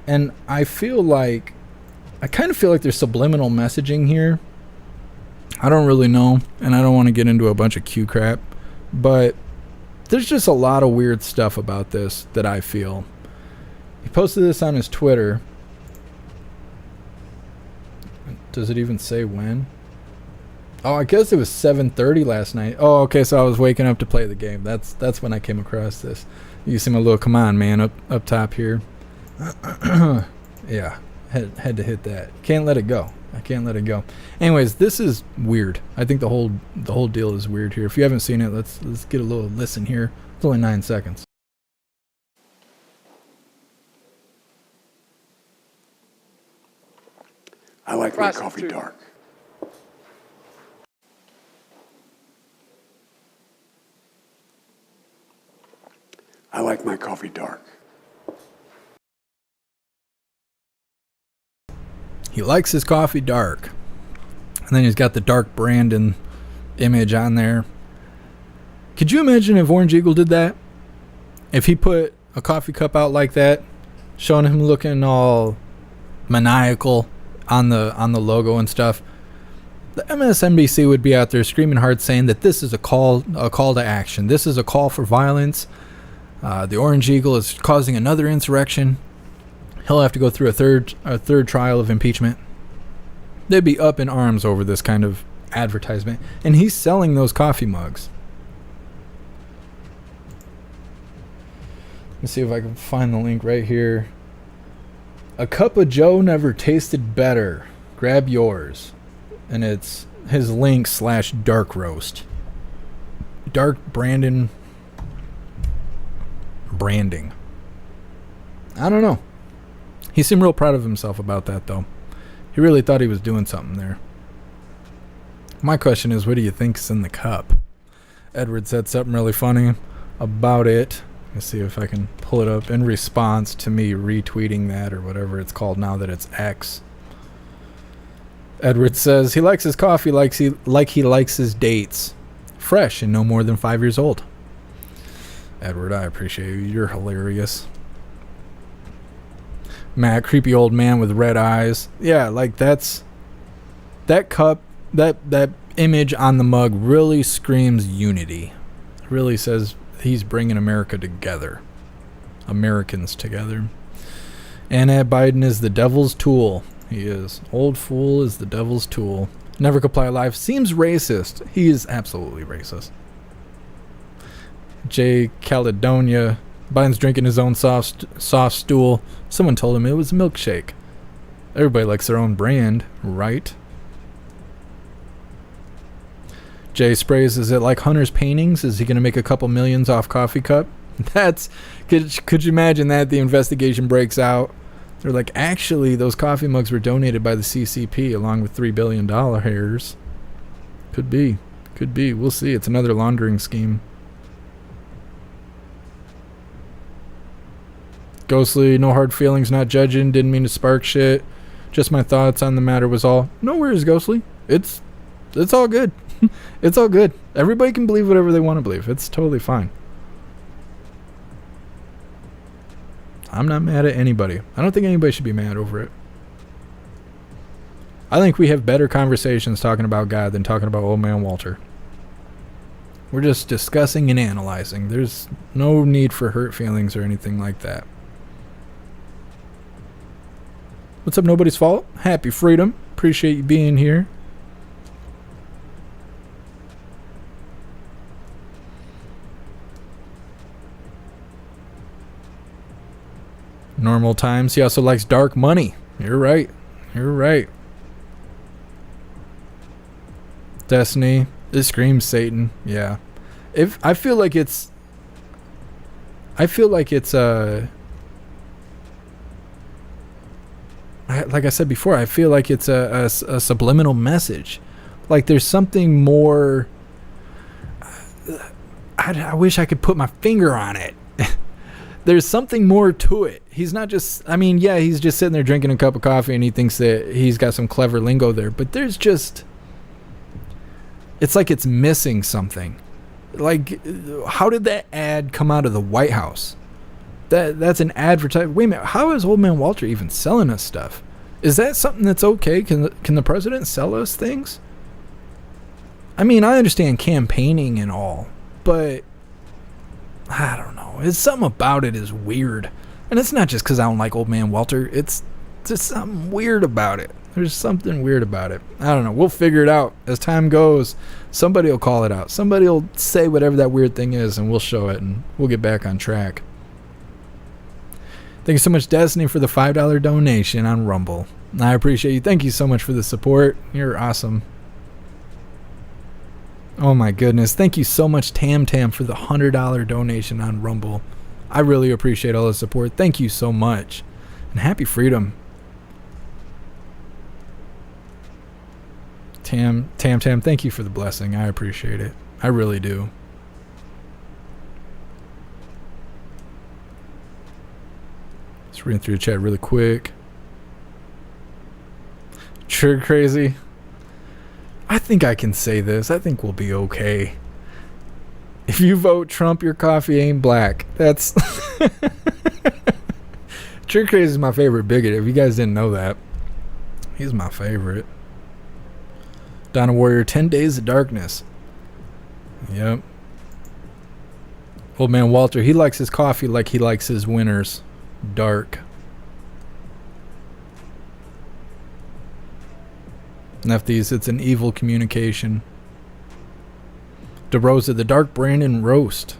And I kind of feel like there's subliminal messaging here. I don't really know, and I don't want to get into a bunch of Q crap, but there's just a lot of weird stuff about this that I feel. He posted this on his Twitter. Does it even say when? Oh, I guess it was 7:30 last night. Oh, okay, so I was waking up to play the game. That's when I came across this. You see my little come on man up top here. Yeah, had to hit that. Can't let it go. I can't let it go. Anyways, this is weird. I think the whole deal is weird here. If you haven't seen it, let's get a little listen here. It's only 9 seconds. I like my coffee dark. I like my coffee dark. He likes his coffee dark. And then he's got the dark Brandon image on there. Could you imagine if Orange Eagle did that? If he put a coffee cup out like that, showing him looking all maniacal on the logo and stuff, the MSNBC would be out there screaming hard saying that this is a call to action. This is a call for violence. The Orange Eagle is causing another insurrection. He'll have to go through a third trial of impeachment. They'd be up in arms over this kind of advertisement. And he's selling those coffee mugs. Let me see if I can find the link right here. A cup of Joe never tasted better. Grab yours. And it's his link / dark roast. Dark Brandon branding. I don't know. He seemed real proud of himself about that, though. He really thought he was doing something there. My question is, what do you think's in the cup? Edward said something really funny about it. Let's see if I can pull it up in response to me retweeting that or whatever it's called now that it's X. Edward says he likes his coffee like he likes his dates. Fresh and no more than 5 years old. Edward, I appreciate you. You're hilarious. Matt, creepy old man with red eyes. Yeah, like that cup, that image on the mug really screams unity. It really says he's bringing America together. Americans together. And Biden is the devil's tool. He is. Old fool is the devil's tool. Never comply live. Seems racist. He is absolutely racist. Jay Caledonia. Biden's drinking his own soft stool. Someone told him it was a milkshake. Everybody likes their own brand, right? Jay Sprays, is it like Hunter's paintings? Is he going to make a couple millions off Coffee Cup? Could you imagine that? The investigation breaks out. They're like, actually, those coffee mugs were donated by the CCP along with $3 billion hairs. Could be. We'll see. It's another laundering scheme. Ghostly, no hard feelings, not judging. Didn't mean to spark shit. Just my thoughts on the matter was all. No worries, Ghostly. It's all good. It's all good. Everybody can believe whatever they want to believe. It's totally fine. I'm not mad at anybody. I don't think anybody should be mad over it. I think we have better conversations talking about God than talking about old man Walter. We're just discussing and analyzing. There's no need for hurt feelings or anything like that. What's up, Nobody's Fault? Happy Freedom. Appreciate you being here. Normal times. He also likes dark money. You're right. Destiny. This screams Satan. Yeah. I feel like it's like I said before, I feel like it's a subliminal message. Like there's something more. I wish I could put my finger on it. There's something more to it. He's not just, he's just sitting there drinking a cup of coffee and he thinks that he's got some clever lingo there. But there's just, it's like it's missing something. Like, how did that ad come out of the White House? That's an advertisement. Wait a minute, how is Old Man Walter even selling us stuff? Is that something that's okay? Can the president sell us things? I understand campaigning and all, but I don't know. It's something about it is weird. And it's not just because I don't like Old Man Walter. It's just something weird about it. There's something weird about it. I don't know. We'll figure it out. As time goes, somebody will call it out. Somebody will say whatever that weird thing is, and we'll show it, and we'll get back on track. Thank you so much, Destiny, for the $5 donation on Rumble. I appreciate you. Thank you so much for the support. You're awesome. Oh my goodness. Thank you so much, Tam Tam, for the $100 donation on Rumble. I really appreciate all the support. Thank you so much. And happy freedom. Tam, thank you for the blessing. I appreciate it. I really do. Just reading through the chat really quick. Trigger crazy. I think I can say this. I think we'll be okay. If you vote Trump, your coffee ain't black. That's Trigger crazy is my favorite bigot. If you guys didn't know that, he's my favorite. Donna Warrior, 10 Days of Darkness. Yep. Old Man Walter, he likes his coffee like he likes his winters. Dark. Nefties, it's an evil communication. DeRosa, the Dark Brandon Roast.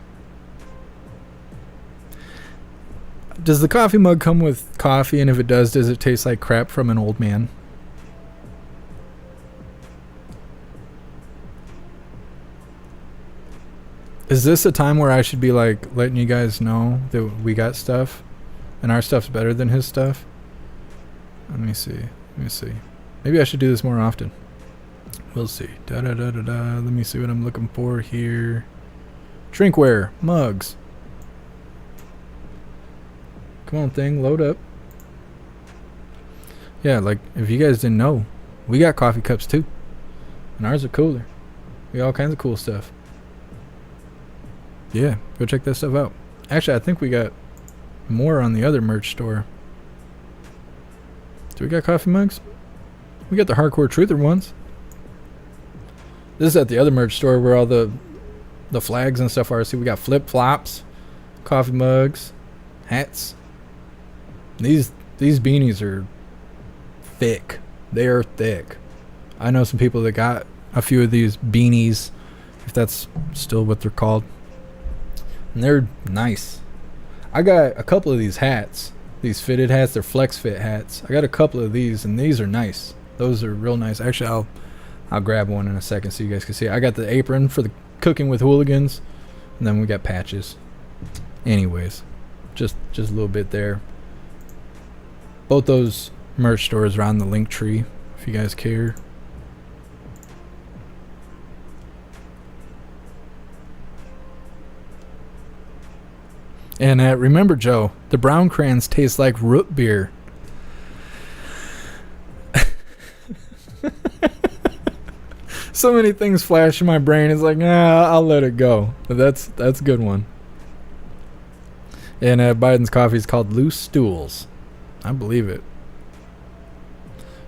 Does the coffee mug come with coffee? And if it does it taste like crap from an old man? Is this a time where I should be like letting you guys know that we got stuff and our stuff's better than his stuff? Let me see. Maybe I should do this more often. We'll see. Let me see what I'm looking for here. Drinkware. Mugs. Come on, thing. Load up. Yeah, like, if you guys didn't know, We got coffee cups too. And ours are cooler. We got all kinds of cool stuff. Yeah, go check that stuff out. Actually, I think we got more on the other merch store. Do we got coffee mugs? We got the Hardcore Truther ones. This is at the other merch store where all the flags and stuff are. See, we got flip-flops, coffee mugs, hats. These beanies are thick. They are thick. I know some people that got a few of these beanies, if that's still what they're called. And they're nice. I got a couple of these hats. These fitted hats. They're flex fit hats. I got a couple of these, and these are nice. Those are real nice. Actually, I'll grab one in a second so you guys can see. I got the apron for the cooking with hooligans, and then we got patches. Anyways, just a little bit there. Both those merch stores are on the link tree if you guys care. And remember, Joe, the brown crayons taste like root beer. So many things flash in my brain. It's like, nah, I'll let it go. But that's a good one. And Biden's coffee is called Loose Stools. I believe it.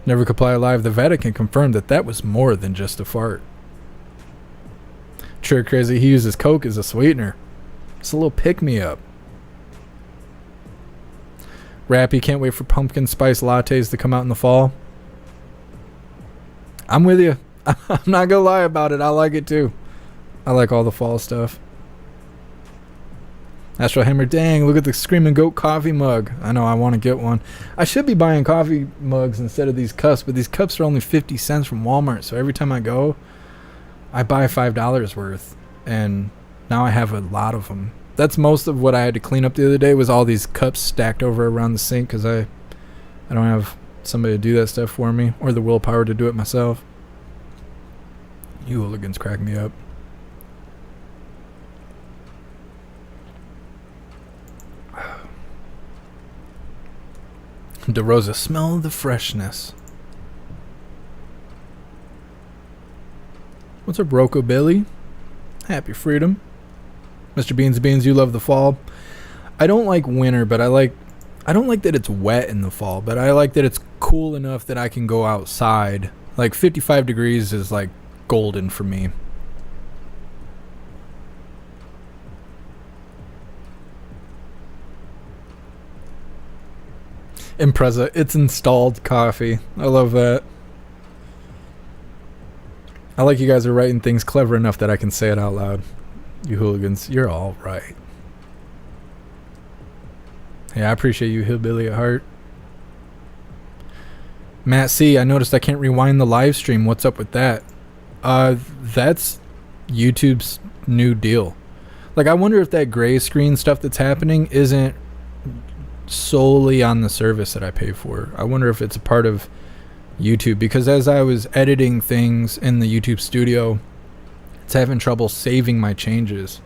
Never Comply Live. The Vatican confirmed that was more than just a fart. Sure crazy. He uses Coke as a sweetener. It's a little pick-me-up. Rappy can't wait for pumpkin spice lattes to come out in the fall. I'm with you. I'm not gonna lie about it. I like it too. I like all the fall stuff. Astro Hammer, dang, look at the Screaming Goat coffee mug. I know, I want to get one. I should be buying coffee mugs instead of these cups, but these cups are only 50 cents from Walmart, so every time I go, I buy $5 worth, and now I have a lot of them. That's most of what I had to clean up the other day was all these cups stacked over around the sink because I don't have somebody to do that stuff for me or the willpower to do it myself. You hooligans crack me up. DeRosa, smell the freshness. What's up, Rockabilly? Happy freedom. Mr. Beans Beans, you love the fall. I don't like winter, but I don't like that it's wet in the fall, but I like that it's cool enough that I can go outside. Like 55 degrees is like golden for me. Impreza, it's installed coffee. I love that. I like you guys are writing things clever enough that I can say it out loud. You hooligans, you're all right. Yeah, I appreciate you, hillbilly at heart. Matt C, I noticed I can't rewind the live stream. What's up with that? That's YouTube's new deal. Like, I wonder if that gray screen stuff that's happening isn't solely on the service that I pay for. I wonder if it's a part of YouTube, because as I was editing things in the YouTube studio, it's having trouble saving my changes.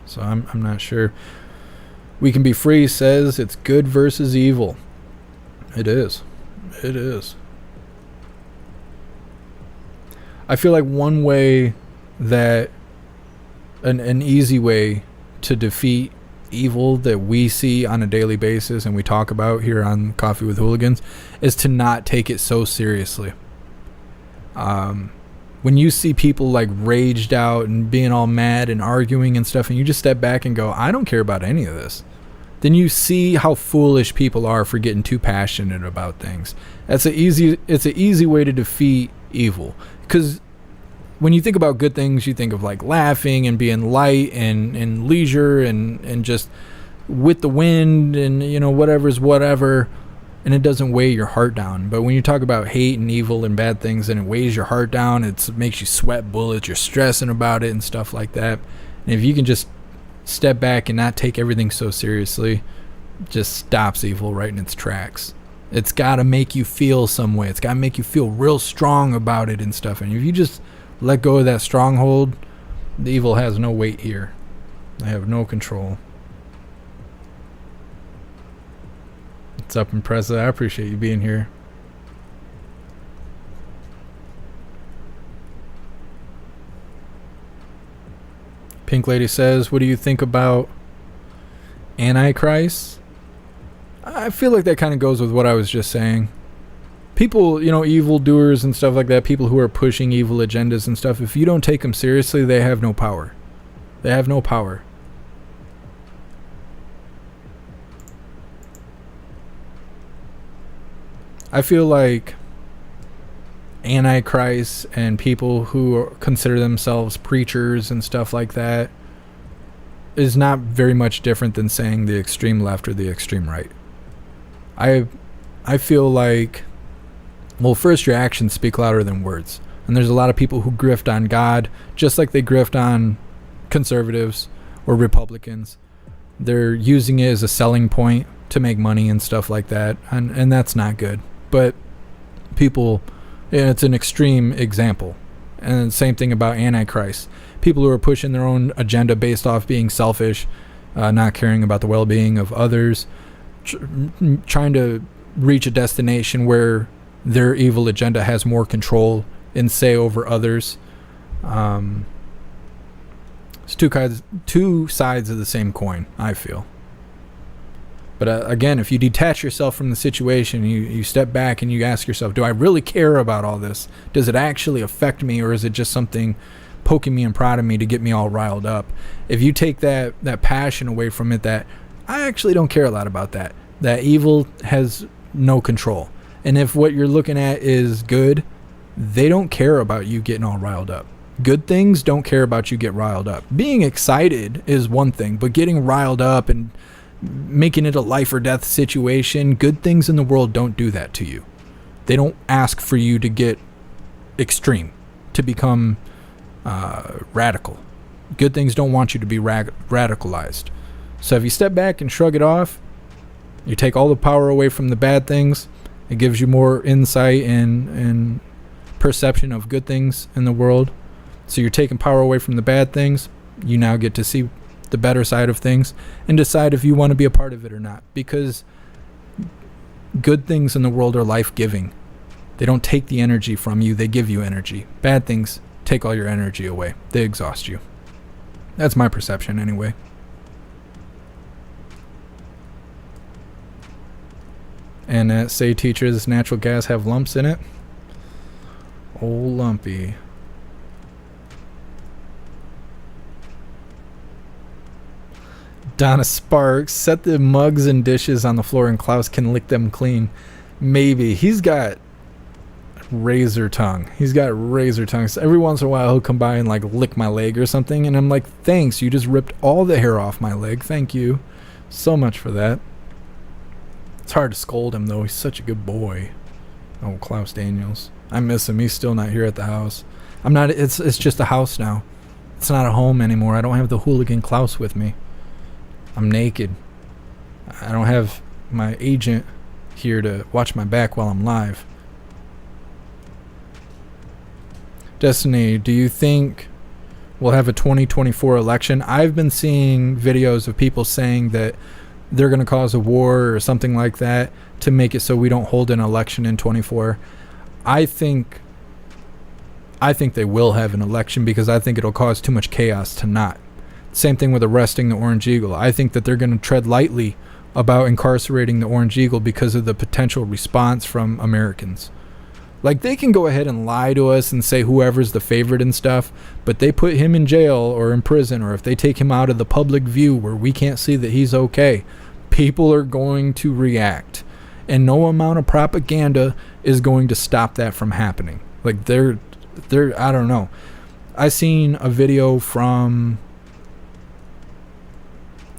So I'm not sure. We Can Be Free says it's good versus evil. It is. It is. I feel like one way that an easy way to defeat evil that we see on a daily basis and we talk about here on Coffee with Hooligans is to not take it so seriously. When you see people like raged out and being all mad and arguing and stuff, and you just step back and go, I don't care about any of this, then you see how foolish people are for getting too passionate about things. It's an easy way to defeat evil, because when you think about good things, you think of like laughing and being light and leisure and just with the wind and, you know, whatever's whatever, and it doesn't weigh your heart down. But when you talk about hate and evil and bad things and it weighs your heart down, it makes you sweat bullets, you're stressing about it and stuff like that. And if you can just step back and not take everything so seriously, it just stops evil right in its tracks. It's got to make you feel some way. It's got to make you feel real strong about it and stuff. And if you just let go of that stronghold, the evil has no weight here. I have no control. What's up, Impreza? I appreciate you being here. Pink Lady says, what do you think about Antichrist? I feel like that kind of goes with what I was just saying. People, evildoers and stuff like that, people who are pushing evil agendas and stuff, if you don't take them seriously, they have no power. They have no power. I feel like Antichrist and people who consider themselves preachers and stuff like that is not very much different than saying the extreme left or the extreme right. I feel like, well, first, your actions speak louder than words. And there's a lot of people who grift on God, just like they grift on conservatives or Republicans. They're using it as a selling point to make money and stuff like that. And that's not good. But people, it's an extreme example. And same thing about Antichrist. People who are pushing their own agenda based off being selfish, not caring about the well-being of others, trying to reach a destination where their evil agenda has more control and say over others. It's two sides of the same coin, I feel. But again, if you detach yourself from the situation, you step back and you ask yourself, do I really care about all this? Does it actually affect me, or is it just something poking me and prodding me to get me all riled up? If you take that passion away from it, that I actually don't care a lot about that. That evil has no control. And if what you're looking at is good, they don't care about you getting all riled up. Good things don't care about you get riled up. Being excited is one thing, but getting riled up and making it a life or death situation, good things in the world don't do that to you. They don't ask for you to get extreme, to become radical. Good things don't want you to be radicalized. So if you step back and shrug it off, you take all the power away from the bad things. It gives you more insight and perception of good things in the world. So you're taking power away from the bad things. You now get to see the better side of things and decide if you want to be a part of it or not. Because good things in the world are life-giving. They don't take the energy from you. They give you energy. Bad things take all your energy away. They exhaust you. That's my perception anyway. And say, teachers, natural gas have lumps in it. Oh, lumpy. Donna Sparks, set the mugs and dishes on the floor and Klaus can lick them clean. Maybe. He's got razor tongue. So every once in a while he'll come by and like lick my leg or something, and I'm like, thanks, you just ripped all the hair off my leg. Thank you so much for that. It's hard to scold him though. He's such a good boy. Oh, Klaus Daniels. I miss him. He's still not here at the house. It's just a house now. It's not a home anymore. I don't have the hooligan Klaus with me. I'm naked. I don't have my agent here to watch my back while I'm live. Destiny, do you think we'll have a 2024 election? I've been seeing videos of people saying that they're going to cause a war or something like that to make it so we don't hold an election in 24. I think they will have an election because I think it'll cause too much chaos to not. Same thing with arresting the Orange Eagle. I think that they're going to tread lightly about incarcerating the Orange Eagle because of the potential response from Americans. Like, they can go ahead and lie to us and say whoever's the favorite and stuff, but they put him in jail or in prison, or if they take him out of the public view where we can't see that he's okay, people are going to react. And no amount of propaganda is going to stop that from happening. Like, they're I don't know. I seen a video from...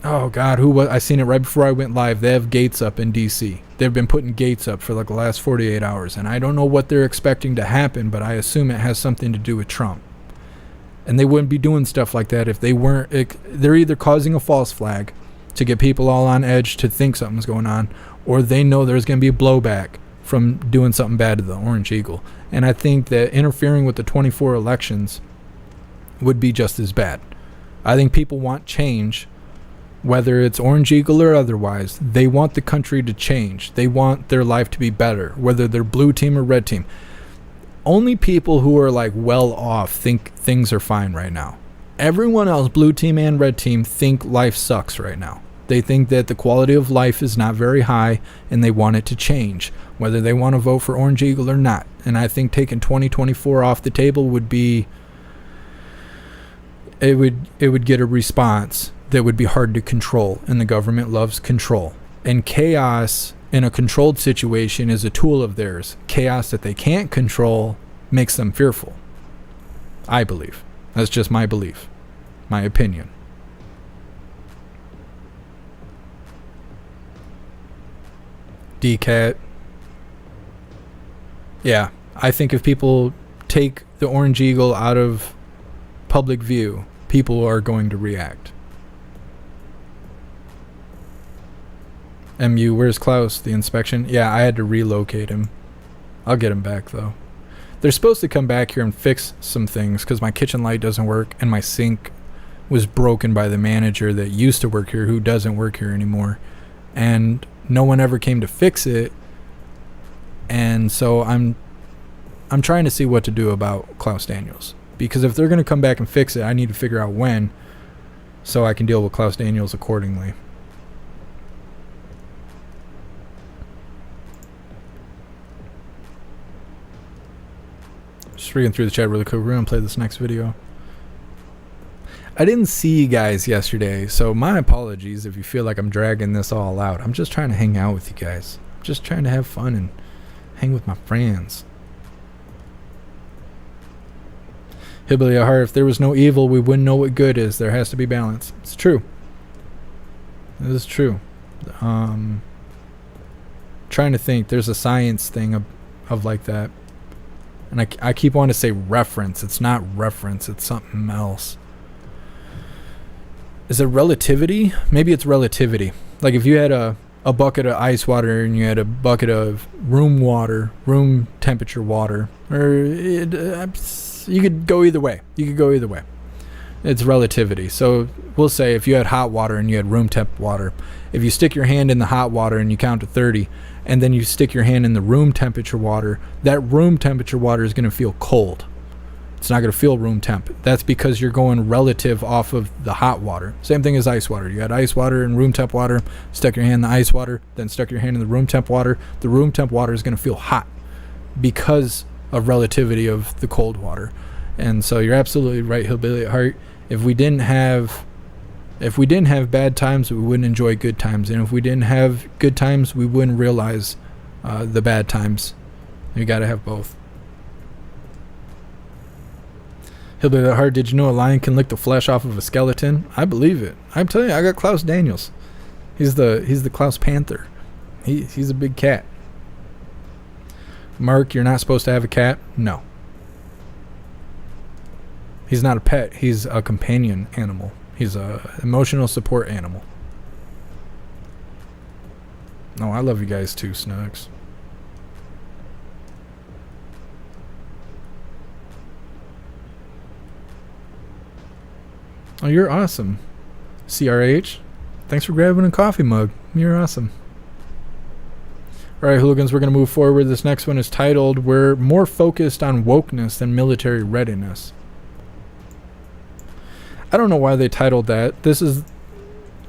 Oh God, I seen it right before I went live. They have gates up in DC. They've been putting gates up for like the last 48 hours. And I don't know what they're expecting to happen, but I assume it has something to do with Trump. And they wouldn't be doing stuff like that if they weren't. They're either causing a false flag to get people all on edge to think something's going on, or they know there's going to be a blowback from doing something bad to the Orange Eagle. And I think that interfering with the 24 elections would be just as bad. I think people want change. Whether it's Orange Eagle or otherwise, they want the country to change. They want their life to be better, whether they're blue team or red team. Only people who are like well off think things are fine right now. Everyone else, blue team and red team, think life sucks right now. They think that the quality of life is not very high and they want it to change, whether they want to vote for Orange Eagle or not. And I think taking 2024 off the table would be, it would get a response that would be hard to control, and the government loves control. And chaos in a controlled situation is a tool of theirs. Chaos that they can't control makes them fearful. I believe. That's just my belief, my opinion. DCAT. Yeah, I think if people take the Orange Eagle out of public view, people are going to react. MU, where's Klaus? The inspection? Yeah, I had to relocate him. I'll get him back, though. They're supposed to come back here and fix some things because my kitchen light doesn't work and my sink was broken by the manager that used to work here who doesn't work here anymore. And no one ever came to fix it. And so I'm trying to see what to do about Klaus Daniels. Because if they're going to come back and fix it, I need to figure out when so I can deal with Klaus Daniels accordingly. Just reading through the chat really quick. We're going to play this next video. I didn't see you guys yesterday, so my apologies if you feel like I'm dragging this all out. I'm just trying to hang out with you guys. I'm just trying to have fun and hang with my friends. Hillbilly at Heart, if there was no evil, we wouldn't know what good is. There has to be balance. It's true. It is true. Trying to think. There's a science thing of like that. And I keep wanting to say reference. It's not reference. It's something else. Is it relativity? Maybe it's relativity. Like if you had a bucket of ice water and you had a bucket of room temperature water, or you could go either way. It's relativity. So we'll say if you had hot water and you had room temp water, if you stick your hand in the hot water and you count to 30, and then you stick your hand in the room temperature water, that room temperature water is going to feel cold. It's not going to feel room temp. That's because you're going relative off of the hot water. Same thing as ice water. You had ice water and room temp water, stuck your hand in the ice water, then stuck your hand in the room temp water. The room temp water is going to feel hot because of relativity of the cold water. And so you're absolutely right, Hillbilly at Heart. If we didn't have bad times, we wouldn't enjoy good times. And if we didn't have good times, we wouldn't realize the bad times. You got to have both. Hillbilly at Heart, did you know a lion can lick the flesh off of a skeleton? I believe it. I'm telling you, I got Klaus Daniels. He's the Klaus Panther. He's a big cat. Mark, you're not supposed to have a cat? No. He's not a pet. He's a companion animal. He's a emotional support animal. No, I love you guys too, Snugs. Oh, you're awesome. CRH, thanks for grabbing a coffee mug. You're awesome. Alright, Hooligans, we're going to move forward. This next one is titled, We're More Focused on Wokeness Than Military Readiness. I don't know why they titled that. This is,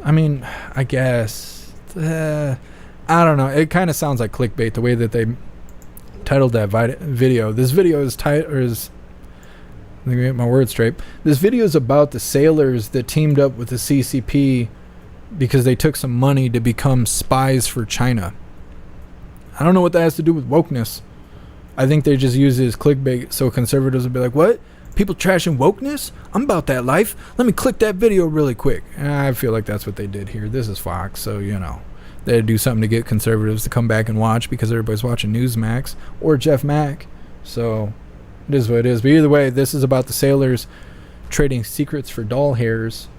I mean, I guess, I don't know. It kind of sounds like clickbait, the way that they titled that video. This video is let me get my words straight. This video is about the sailors that teamed up with the CCP because they took some money to become spies for China. I don't know what that has to do with wokeness. I think they just use it as clickbait so conservatives will be like, what? People trashing wokeness? I'm about that life. Let me click that video really quick. And I feel like that's what they did here. This is Fox, so, you know. They had to do something to get conservatives to come back and watch because everybody's watching Newsmax or Jeff Mack. So it is what it is. But either way, this is about the sailors trading secrets for doll hairs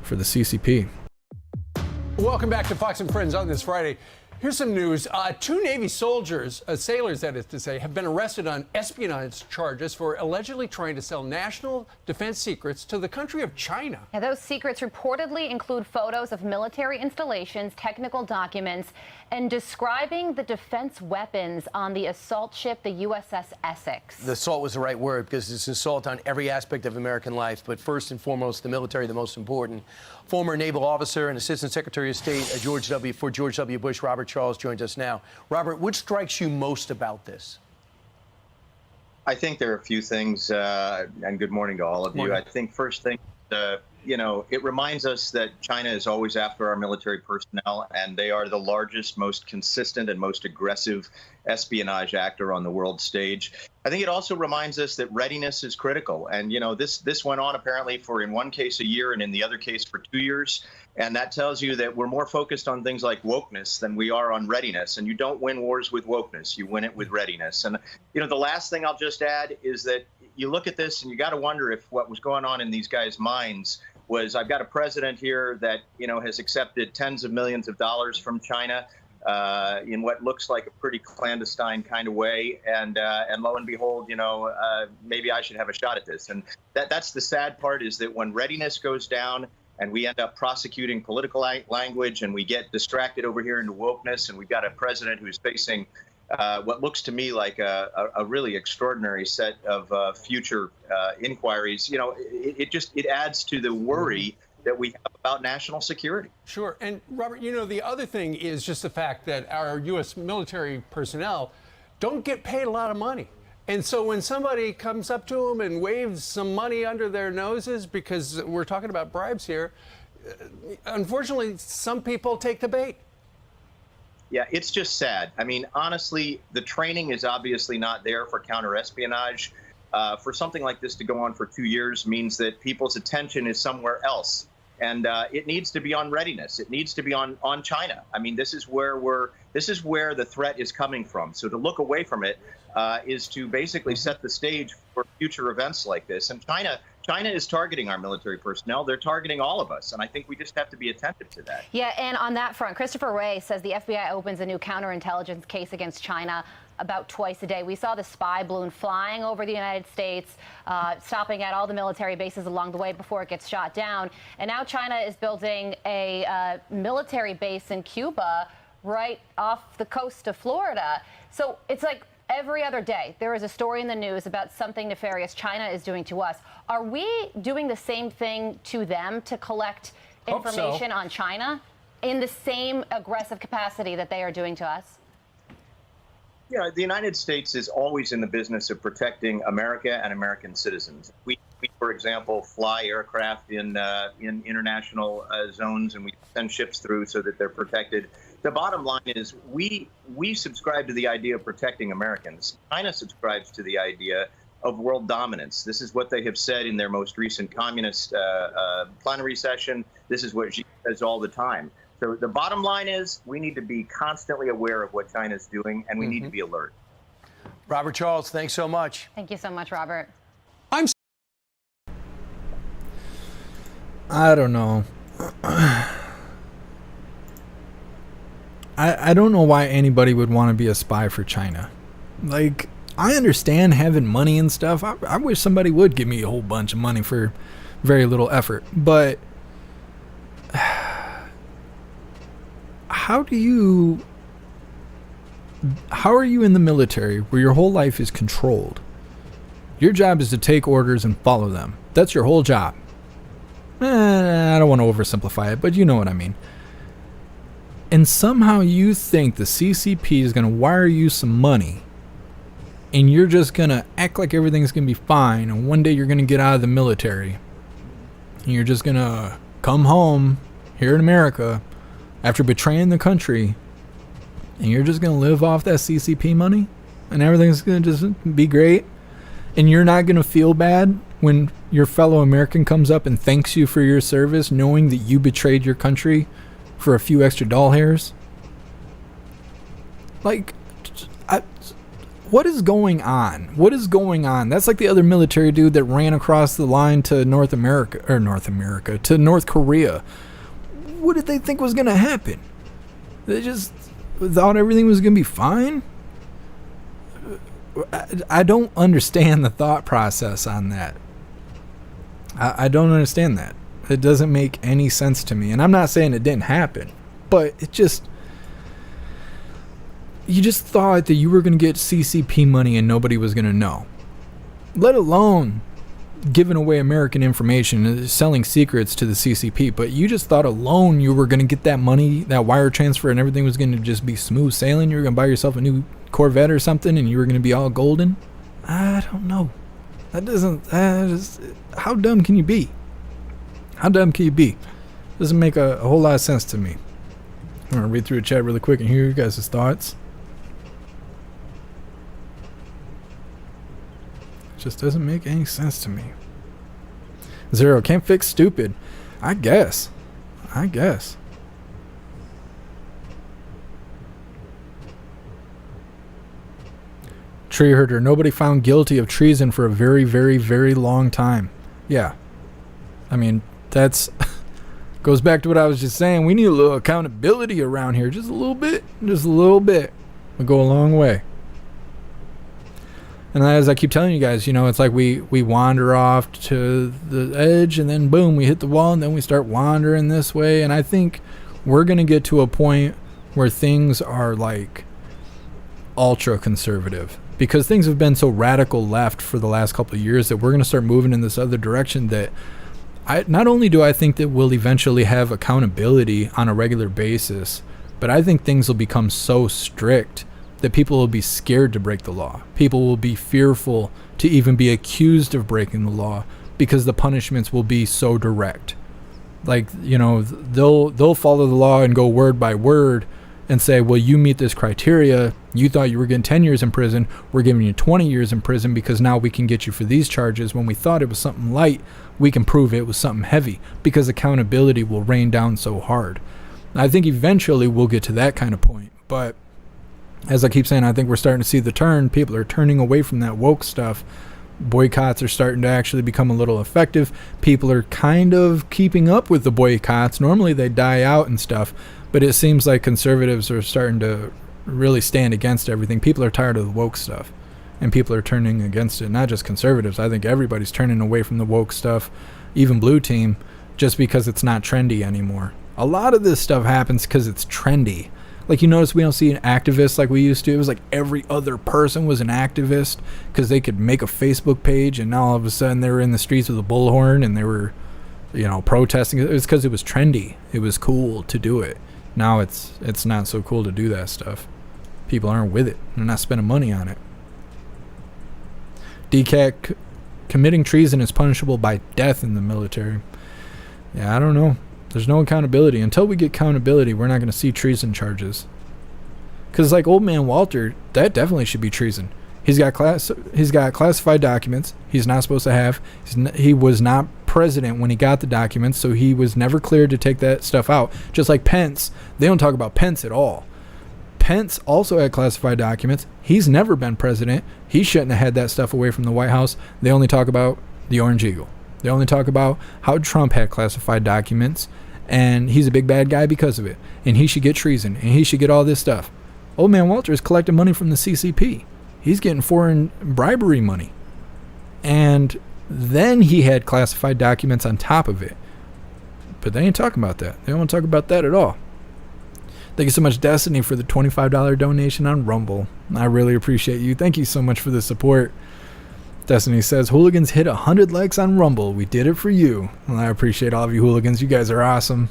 for the CCP. Welcome back to Fox and Friends on this Friday. Here's some news. Two Navy soldiers, sailors that is to say, have been arrested on espionage charges for allegedly trying to sell national defense secrets to the country of China. Now, those secrets reportedly include photos of military installations, technical documents, and describing the defense weapons on the assault ship, the USS Essex. The assault was the right word because it's an assault on every aspect of American life. But first and foremost, the military, the most important. Former naval officer and Assistant Secretary of State George W. Bush, Robert Charles, joins us now. Robert, what strikes you most about this? I think there are a few things, and good morning to all of you. I think first thing, it reminds us that China is always after our military personnel, and they are the largest, most consistent, and most aggressive espionage actor on the world stage. I think it also reminds us that readiness is critical. And, this went on apparently for, in one case, a year, and in the other case for 2 years. And that tells you that we're more focused on things like wokeness than we are on readiness. And you don't win wars with wokeness. You win it with readiness. And, the last thing I'll just add is that you look at this and you got to wonder if what was going on in these guys' minds was, I've got a president here that, has accepted tens of millions of dollars from China in what looks like a pretty clandestine kind of way. And lo and behold, maybe I should have a shot at this. And that's the sad part, is that when readiness goes down and we end up prosecuting political language and we get distracted over here into wokeness, and we've got a president who's facing what looks to me like a really extraordinary set of future inquiries, it adds to the worry that we have about national security. Sure. And Robert, the other thing is just the fact that our U.S. military personnel don't get paid a lot of money. And so when somebody comes up to them and waves some money under their noses, because we're talking about bribes here, unfortunately, some people take the bait. Yeah, it's just sad. I mean, honestly, the training is obviously not there for counter-espionage. For something like this to go on for 2 years means that people's attention is somewhere else. And it needs to be on readiness. It needs to be on China. I mean, this is where the threat is coming from. So to look away from it is to basically set the stage for future events like this. And China is targeting our military personnel. They're targeting all of us. And I think we just have to be attentive to that. Yeah, and on that front, Christopher Wray says the FBI opens a new counterintelligence case against China about twice a day. We saw the spy balloon flying over the United States, stopping at all the military bases along the way before it gets shot down. And now China is building a military base in Cuba right off the coast of Florida. So it's like every other day there is a story in the news about something nefarious China is doing to us. Are we doing the same thing to them to collect information on China in the same aggressive capacity that they are doing to us? Yeah, the United States is always in the business of protecting America and American citizens. We for example, fly aircraft in international zones, and we send ships through so that they're protected. The bottom line is we subscribe to the idea of protecting Americans. China subscribes to the idea of world dominance. This is what they have said in their most recent communist plenary session. This is what Xi says all the time. So the bottom line is we need to be constantly aware of what China's doing, and we need to be alert. Robert Charles, thanks so much. Thank you so much, Robert. I don't know. I don't know why anybody would want to be a spy for China. Like, I understand having money and stuff. I wish somebody would give me a whole bunch of money for very little effort. But how are you in the military where your whole life is controlled? Your job is to take orders and follow them. That's your whole job. I don't want to oversimplify it, but you know what I mean. And somehow you think the CCP is going to wire you some money, and you're just going to act like everything's going to be fine, and one day you're going to get out of the military, and you're just going to come home here in America after betraying the country, and you're just going to live off that CCP money, and everything's going to just be great, and you're not going to feel bad when your fellow American comes up and thanks you for your service, knowing that you betrayed your country for a few extra doll hairs? Like, what is going on? What is going on? That's like the other military dude that ran across the line to North Korea. What did they think was going to happen? They just thought everything was going to be fine. I don't understand the thought process on that. I don't understand that. It doesn't make any sense to me. And I'm not saying it didn't happen, but it just... You just thought that you were going to get CCP money and nobody was going to know. Let alone giving away American information, selling secrets to the CCP. But you just thought alone you were going to get that money, that wire transfer, and everything was going to just be smooth sailing. You were going to buy yourself a new Corvette or something and you were going to be all golden. I don't know. That doesn't... how dumb can you be? How dumb can you be? Doesn't make a whole lot of sense to me. I'm going to read through the chat really quick and hear you guys' thoughts. Just doesn't make any sense to me. Zero, can't fix stupid. I guess. Tree herder, nobody found guilty of treason for a very, very, very long time. Yeah. I mean, that's... goes back to what I was just saying. We need a little accountability around here. Just a little bit. Just a little bit. It'll go a long way. And as I keep telling you guys, you know, it's like we wander off to the edge and then boom, we hit the wall and then we start wandering this way. And I think we're going to get to a point where things are like ultra conservative because things have been so radical left for the last couple of years that we're going to start moving in this other direction that not only do I think that we'll eventually have accountability on a regular basis, but I think things will become so strict that people will be scared to break the law. People will be fearful to even be accused of breaking the law because the punishments will be so direct. Like, you know, they'll follow the law and go word by word and say, well, you meet this criteria. You thought you were getting 10 years in prison. We're giving you 20 years in prison because now we can get you for these charges. When we thought it was something light, we can prove it was something heavy because accountability will rain down so hard. I think eventually we'll get to that kind of point. But as I keep saying, I think we're starting to see the turn. People are turning away from that woke stuff. Boycotts are starting to actually become a little effective. People are kind of keeping up with the boycotts. Normally they die out and stuff, but it seems like conservatives are starting to really stand against everything. People are tired of the woke stuff, and people are turning against it. Not just conservatives. I think everybody's turning away from the woke stuff, even Blue Team, just because it's not trendy anymore. A lot of this stuff happens because it's trendy. Like, you notice we don't see an activist like we used to. It was like every other person was an activist because they could make a Facebook page, and now all of a sudden they were in the streets with a bullhorn and they were, you know, protesting. It was because it was trendy. It was cool to do it. Now it's not so cool to do that stuff. People aren't with it. They're not spending money on it. DCAT, committing treason is punishable by death in the military. Yeah, I don't know. There's no accountability. Until we get accountability, we're not going to see treason charges. Because like Old Man Walter, that definitely should be treason. He's got classified documents he's not supposed to have. He was not president when he got the documents, so he was never cleared to take that stuff out. Just like Pence. They don't talk about Pence at all. Pence also had classified documents. He's never been president. He shouldn't have had that stuff away from the White House. They only talk about the Orange Eagle. They only talk about how Trump had classified documents, and he's a big bad guy because of it, and he should get treason, and he should get all this stuff. Old Man Walter is collecting money from the CCP. He's getting foreign bribery money. And then he had classified documents on top of it. But they ain't talking about that. They don't want to talk about that at all. Thank you so much, Destiny, for the $25 donation on Rumble. I really appreciate you. Thank you so much for the support. Destiny says, Hooligans hit 100 likes on Rumble. We did it for you. Well, I appreciate all of you Hooligans. You guys are awesome.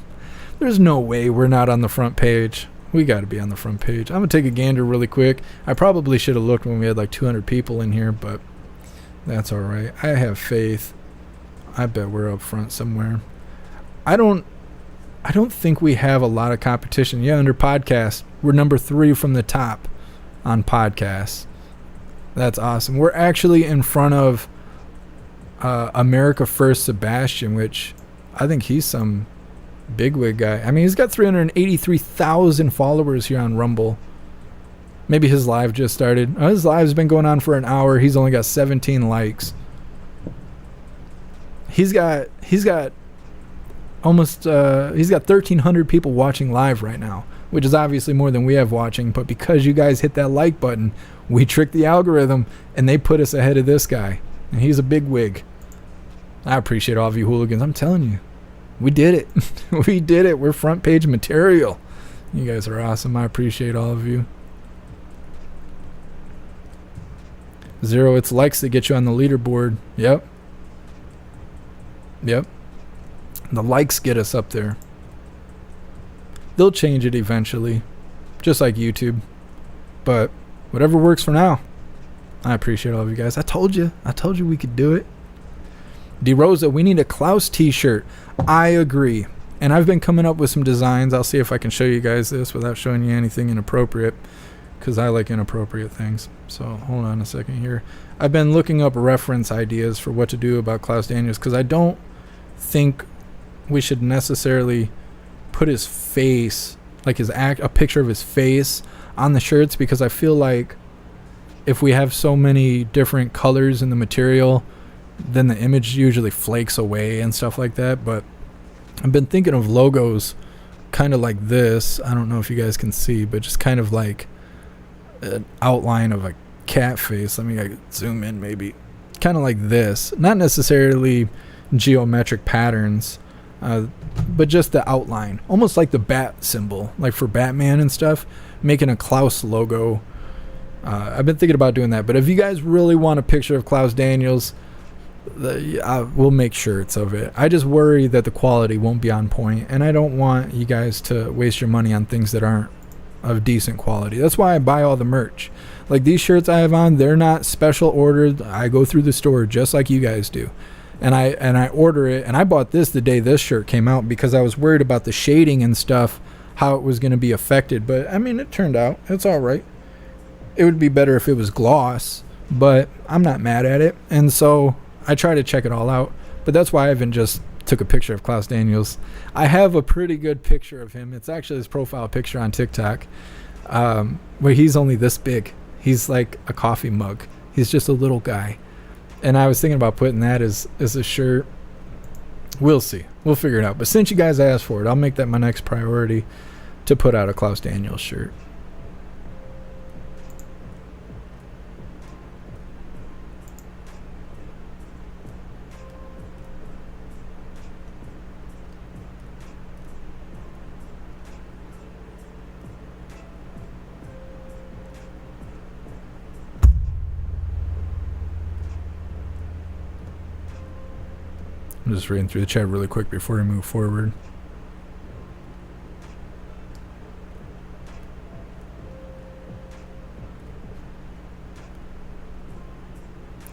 There's no way we're not on the front page. We got to be on the front page. I'm going to take a gander really quick. I probably should have looked when we had like 200 people in here, but that's all right. I have faith. I bet we're up front somewhere. I don't think we have a lot of competition. Yeah, under podcasts, we're number 3 from the top on podcasts. That's awesome. We're actually in front of America First Sebastian, which I think he's some bigwig guy. I mean, he's got 383,000 followers here on Rumble. Maybe his live just started. His live's been going on for an hour. He's only got 17 likes. He's got almost he's got 1,300 people watching live right now. which is obviously more than we have watching, but because you guys hit that like button, we tricked the algorithm and they put us ahead of this guy. And he's a big wig. I appreciate all of you hooligans. I'm telling you, we did it. We did it. We're front page material. You guys are awesome. I appreciate all of you. Zero, it's likes that get you on the leaderboard. Yep. Yep. The likes get us up there. They'll change it eventually, just like YouTube. But whatever works for now. I appreciate all of you guys. I told you we could do it. D Rosa, we need a Klaus t-shirt. I agree. And I've been coming up with some designs. I'll see if I can show you guys this without showing you anything inappropriate, because I like inappropriate things. So hold on a second here. I've been looking up reference ideas for what to do about Klaus Daniels, because I don't think we should necessarily put his face, like a picture of his face on the shirts, because I feel like if we have so many different colors in the material, then the image usually flakes away and stuff like that. But I've been thinking of logos kind of like this. I don't know if you guys can see, but just kind of like an outline of a cat face. Let me zoom in maybe. Kind of like this. Not necessarily geometric patterns, but just the outline. Almost like the bat symbol, like for Batman and stuff. Making a Klaus logo. I've been thinking about doing that. But if you guys really want a picture of Klaus Daniels, we'll make shirts of it. I just worry that the quality won't be on point, and I don't want you guys to waste your money on things that aren't of decent quality. That's why I buy all the merch. Like these shirts I have on, they're not special ordered. I go through the store just like you guys do, and I order it. And I bought this the day this shirt came out because I was worried about the shading and stuff, how it was going to be affected. But I mean, it turned out it's all right. It would be better if it was gloss, but I'm not mad at it. And so I try to check it all out. But that's why I haven't just took a picture of Klaus Daniels. I have a pretty good picture of him. It's actually his profile picture on TikTok, where he's only this big. He's like a coffee mug. He's just a little guy. And I was thinking about putting that as a shirt. We'll see. We'll figure it out. But since you guys asked for it, I'll make that my next priority to put out a Klaus Daniels shirt. I'm just reading through the chat really quick before we move forward.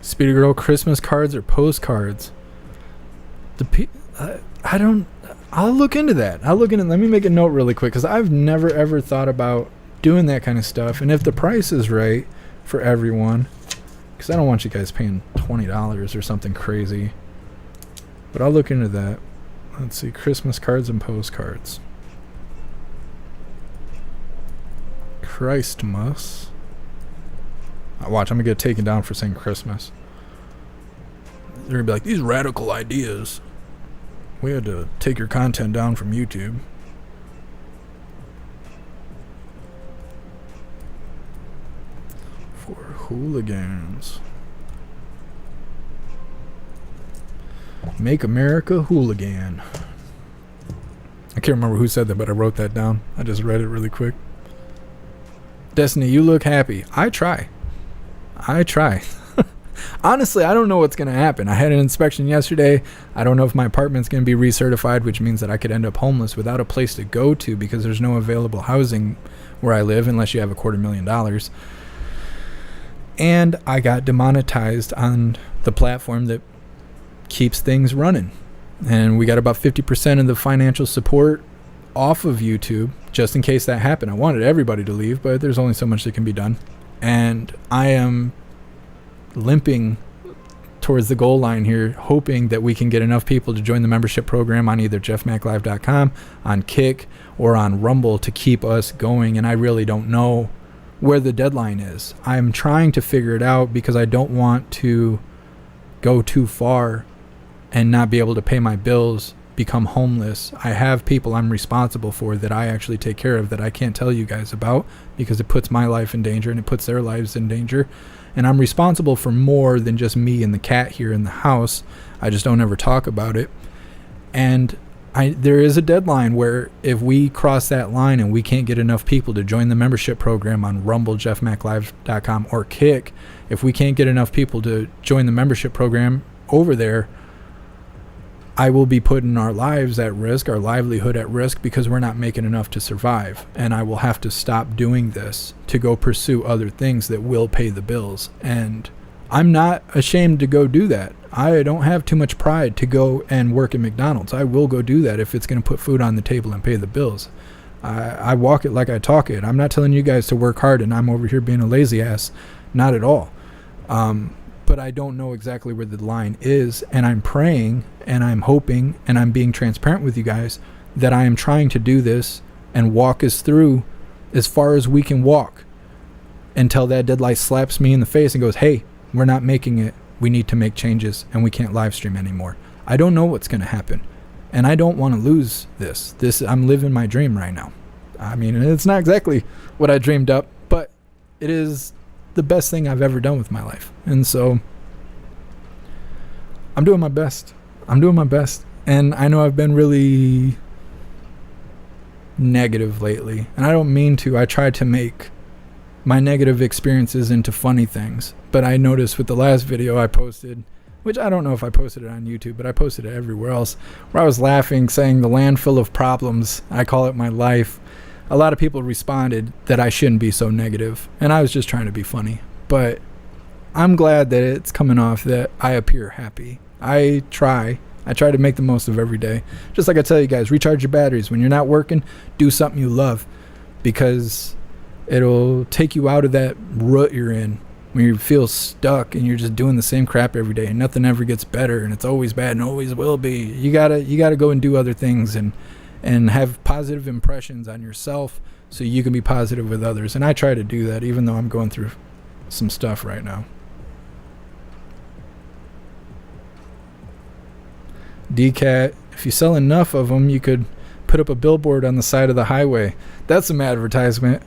Speedy Girl, Christmas cards or postcards? I'll look into that. Let me make a note really quick, because I've never ever thought about doing that kind of stuff. And if the price is right for everyone, because I don't want you guys paying $20 or something crazy. But I'll look into that. Let's see, Christmas cards and postcards. Christmas. Watch, I'm gonna get taken down for saying Christmas. They're gonna be like, these radical ideas. We had to take your content down from YouTube. For hooligans. Make America hooligan. I can't remember who said that, but I wrote that down. I just read it really quick. Destiny, you look happy. I try. Honestly, I don't know what's going to happen. I had an inspection yesterday. I don't know if my apartment's going to be recertified, which means that I could end up homeless without a place to go to, because there's no available housing where I live unless you have $250,000. And I got demonetized on the platform that keeps things running, and we got about 50% of the financial support off of YouTube just in case that happened. I wanted everybody to leave, but there's only so much that can be done, and I am limping towards the goal line here, hoping that we can get enough people to join the membership program on either jeffmaclive.com, on Kick, or on Rumble to keep us going. And I really don't know where the deadline is. I'm trying to figure it out because I don't want to go too far and not be able to pay my bills become homeless. I have people I'm responsible for that I actually take care of that I can't tell you guys about because it puts my life in danger and it puts their lives in danger. And I'm responsible for more than just me and the cat here in the house. I just don't ever talk about it. And there is a deadline where if we cross that line and we can't get enough people to join the membership program on Rumble, jeffmaclive.com, or Kick, if we can't get enough people to join the membership program over there, I will be putting our lives at risk, our livelihood at risk, because we're not making enough to survive. And I will have to stop doing this to go pursue other things that will pay the bills. And I'm not ashamed to go do that. I don't have too much pride to go and work at McDonald's. I will go do that if it's going to put food on the table and pay the bills. I walk it like I talk it. I'm not telling you guys to work hard and I'm over here being a lazy ass. Not at all. But I don't know exactly where the line is, and I'm praying and I'm hoping and I'm being transparent with you guys that I am trying to do this and walk us through as far as we can walk until that deadline slaps me in the face and goes, hey, we're not making it. We need to make changes and we can't live stream anymore. I don't know what's going to happen, and I don't want to lose this. I'm living my dream right now. I mean, it's not exactly what I dreamed up, but it is the best thing I've ever done with my life. And so I'm doing my best. And I know I've been really negative lately, and I don't mean to. I try to make my negative experiences into funny things. But I noticed with the last video I posted, which I don't know if I posted it on YouTube, but I posted it everywhere else, where I was laughing, saying the land full of problems, I call it my life. A lot of people responded that I shouldn't be so negative, and I was just trying to be funny. But I'm glad that it's coming off that I appear happy. I try to make the most of every day. Just like I tell you guys, recharge your batteries. When you're not working, do something you love, because it'll take you out of that rut you're in when you feel stuck and you're just doing the same crap every day and nothing ever gets better and it's always bad and always will be. You gotta go and do other things and have positive impressions on yourself so you can be positive with others. And I try to do that even though I'm going through some stuff right now. DCAT, if you sell enough of them, you could put up a billboard on the side of the highway. That's some advertisement.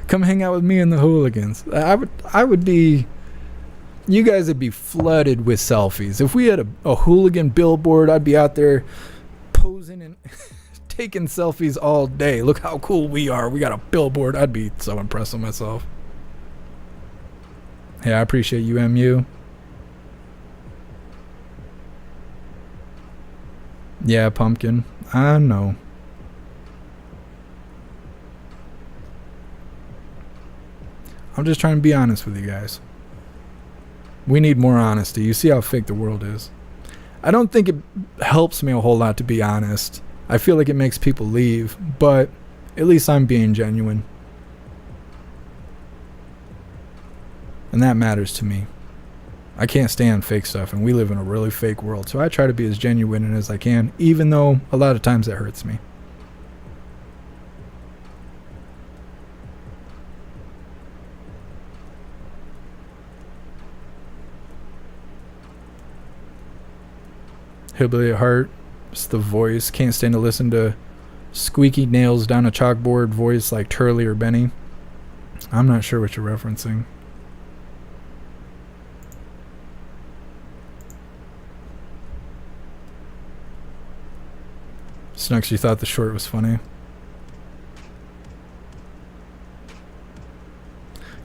Come hang out with me and the Hooligans. I would be, you guys would be flooded with selfies. If we had a hooligan billboard, I'd be out there posing and taking selfies all day. Look how cool we are. We got a billboard. I'd be so impressed with myself. Hey, I appreciate you, MU. Yeah, Pumpkin. I know. I'm just trying to be honest with you guys. We need more honesty. You see how fake the world is. I don't think it helps me a whole lot to be honest. I feel like it makes people leave, but at least I'm being genuine. And that matters to me. I can't stand fake stuff, and we live in a really fake world, so I try to be as genuine as I can, even though a lot of times that hurts me. Hillbilly at heart, it's the voice. Can't stand to listen to squeaky nails down a chalkboard voice like Turley or Benny. I'm not sure what you're referencing. Snux, you thought the short was funny.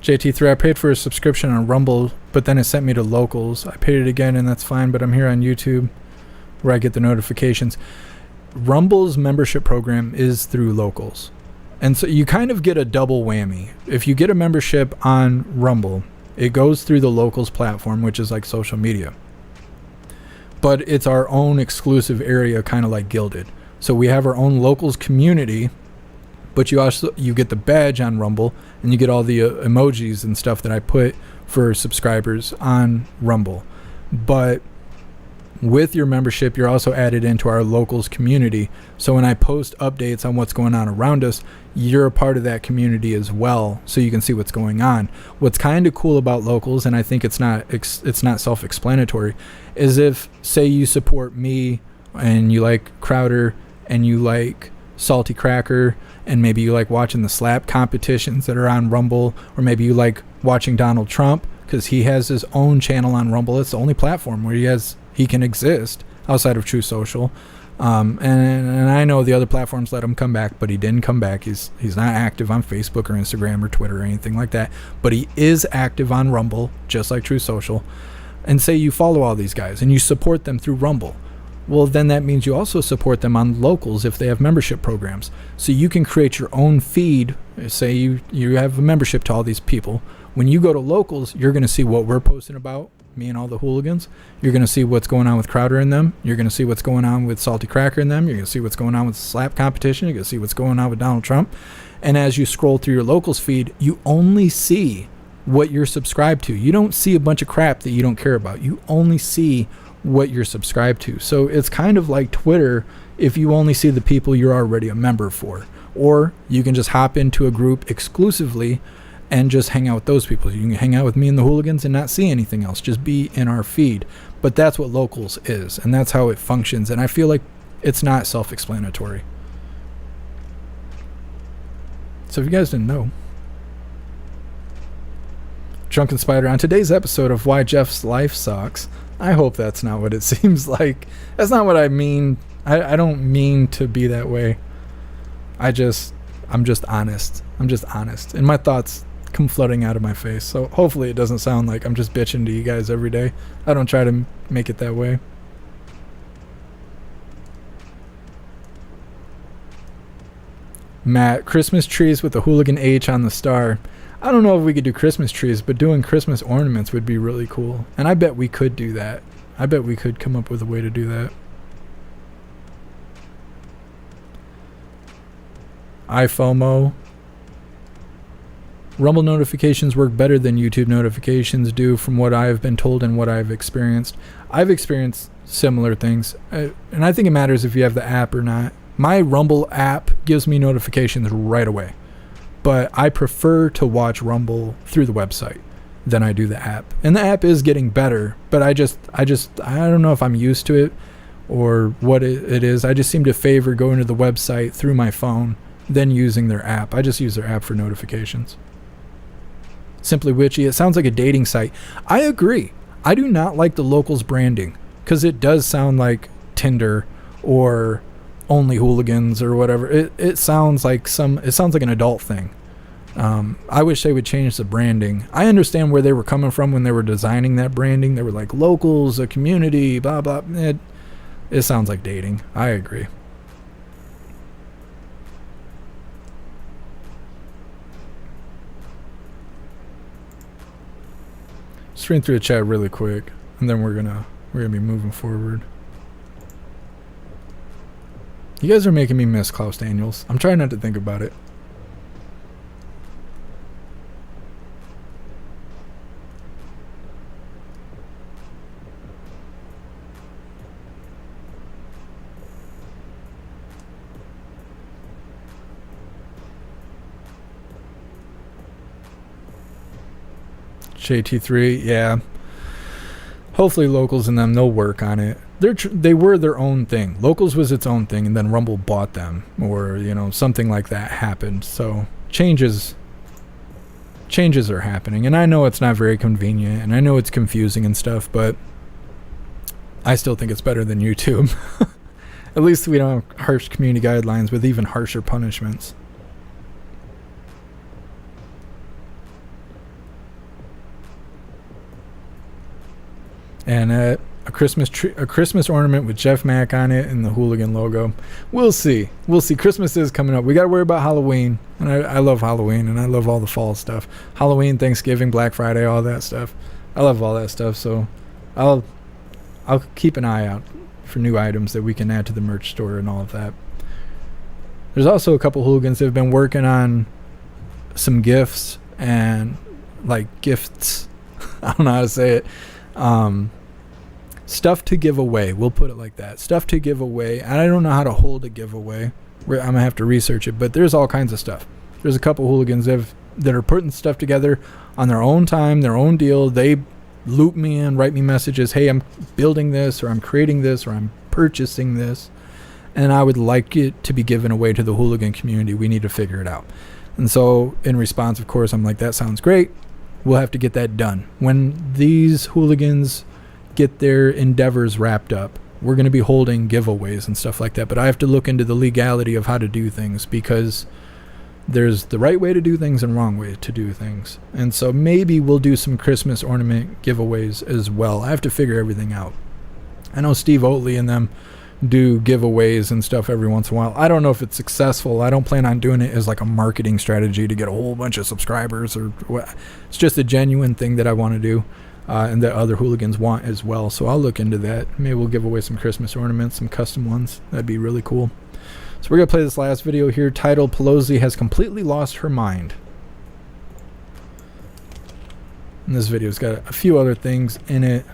JT3, I paid for a subscription on Rumble, but then it sent me to Locals. I paid it again, and that's fine, but I'm here on YouTube where I get the notifications. Rumble's membership program is through Locals. And so you kind of get a double whammy. If you get a membership on Rumble, it goes through the Locals platform, which is like social media. But it's our own exclusive area, kind of like Gilded. So we have our own Locals community, but you get the badge on Rumble, and you get all the emojis and stuff that I put for subscribers on Rumble. But with your membership, you're also added into our Locals community. So when I post updates on what's going on around us, you're a part of that community as well, so you can see what's going on. What's kind of cool about Locals, and I think it's not self-explanatory, is if, say, you support me and you like Crowder, and you like Salty Cracker, and maybe you like watching the slap competitions that are on Rumble, or maybe you like watching Donald Trump because he has his own channel on Rumble. It's the only platform where he can exist outside of True Social. And I know the other platforms let him come back, but he didn't come back. He's not active on Facebook or Instagram or Twitter or anything like that, but he is active on Rumble, just like True Social. And say you follow all these guys and you support them through Rumble. Well, then that means you also support them on Locals if they have membership programs. So you can create your own feed. Say you have a membership to all these people. When you go to Locals, you're going to see what we're posting about, me and all the hooligans. You're going to see what's going on with Crowder and them. You're going to see what's going on with Salty Cracker and them. You're going to see what's going on with slap competition. You're going to see what's going on with Donald Trump. And as you scroll through your Locals feed, you only see what you're subscribed to. You don't see a bunch of crap that you don't care about. You only see what you're subscribed to. So it's kind of like Twitter if you only see the people you're already a member for. Or you can just hop into a group exclusively and just hang out with those people. You can hang out with me and the hooligans and not see anything else. Just be in our feed. But that's what Locals is, and that's how it functions. And I feel like it's not self-explanatory. So if you guys didn't know, Drunken Spider, on today's episode of Why Jeff's Life Sucks. I hope that's not what it seems like. That's not what I mean. I don't mean to be that way. I'm just honest. I'm just honest. And my thoughts come flooding out of my face. So hopefully it doesn't sound like I'm just bitching to you guys every day. I don't try to make it that way. Matt, Christmas trees with the hooligan H on the star. I don't know if we could do Christmas trees, but doing Christmas ornaments would be really cool. And I bet we could do that. I bet we could come up with a way to do that. iFOMO. Rumble notifications work better than YouTube notifications do from what I've been told and what I've experienced. I've experienced similar things. And I think it matters if you have the app or not. My Rumble app gives me notifications right away. But I prefer to watch Rumble through the website than I do the app. And the app is getting better, but I don't know if I'm used to it or what it is. I just seem to favor going to the website through my phone than using their app. I just use their app for notifications. Simply Witchy, it sounds like a dating site. I agree. I do not like the Locals branding because it does sound like Tinder or Only Hooligans or whatever. It sounds like an adult thing. I wish they would change the branding. I understand where they were coming from when they were designing that branding. They were like Locals, a community, blah blah. It sounds like dating. I agree. Just read through the chat really quick, and then we're gonna be moving forward. You guys are making me miss Klaus Daniels. I'm trying not to think about it. JT3, yeah. Hopefully Locals and them, they'll work on it. They were their own thing. Locals was its own thing, and then Rumble bought them, or something like that happened. So changes are happening, and I know it's not very convenient, and I know it's confusing and stuff, but I still think it's better than YouTube. At least we don't have harsh community guidelines with even harsher punishments. And a Christmas ornament with Jeff Mack on it and the hooligan logo. We'll see. Christmas is coming up. We got to worry about Halloween, and I love Halloween, and I love all the fall stuff. Halloween, Thanksgiving, Black Friday, all that stuff. I love all that stuff. So I'll keep an eye out for new items that we can add to the merch store and all of that. There's also a couple hooligans that have been working on some gifts and gifts. I don't know how to say it. Stuff to give away. We'll put it like that. Stuff to give away. And I don't know how to hold a giveaway. I'm going to have to research it. But there's all kinds of stuff. There's a couple hooligans that are putting stuff together on their own time, their own deal. They loop me in, write me messages. Hey, I'm building this, or I'm creating this, or I'm purchasing this, and I would like it to be given away to the hooligan community. We need to figure it out. And so in response, of course, I'm like, that sounds great. We'll have to get that done. When these hooligans get their endeavors wrapped up, we're going to be holding giveaways and stuff like that. But I have to look into the legality of how to do things, because there's the right way to do things and wrong way to do things. And so maybe we'll do some Christmas ornament giveaways as well. I have to figure everything out. I know Steve Oatley and them do giveaways and stuff every once in a while. I don't know if it's successful. I don't plan on doing it as like a marketing strategy to get a whole bunch of subscribers or what. It's just a genuine thing that I want to do, and that other hooligans want as well. So I'll look into that. Maybe we'll give away some Christmas ornaments, some custom ones. That'd be really cool. So we're going to play this last video here titled Pelosi Has Completely Lost Her Mind. And this video's got a few other things in it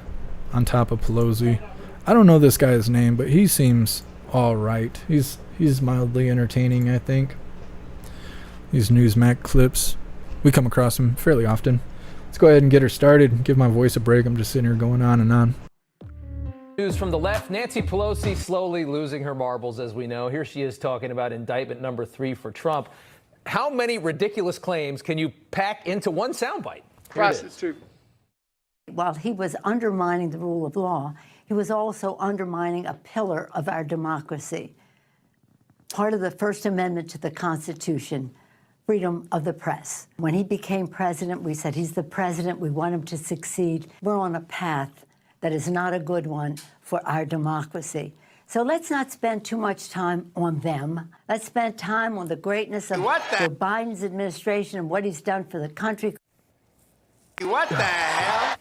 on top of Pelosi. I don't know this guy's name, but he seems all right. He's mildly entertaining, I think. These Newsmax clips, we come across them fairly often. Let's go ahead and get her started. Give my voice a break. I'm just sitting here going on and on. News from the left. Nancy Pelosi slowly losing her marbles, as we know. Here she is talking about indictment number 3 for Trump. How many ridiculous claims can you pack into one soundbite? Prostitute. While he was undermining the rule of law, he was also undermining a pillar of our democracy. Part of the First Amendment to the Constitution, freedom of the press. When he became president, we said he's the president, we want him to succeed. We're on a path that is not a good one for our democracy. So let's not spend too much time on them. Let's spend time on the greatness of Joe Biden's administration and what he's done for the country. What the hell?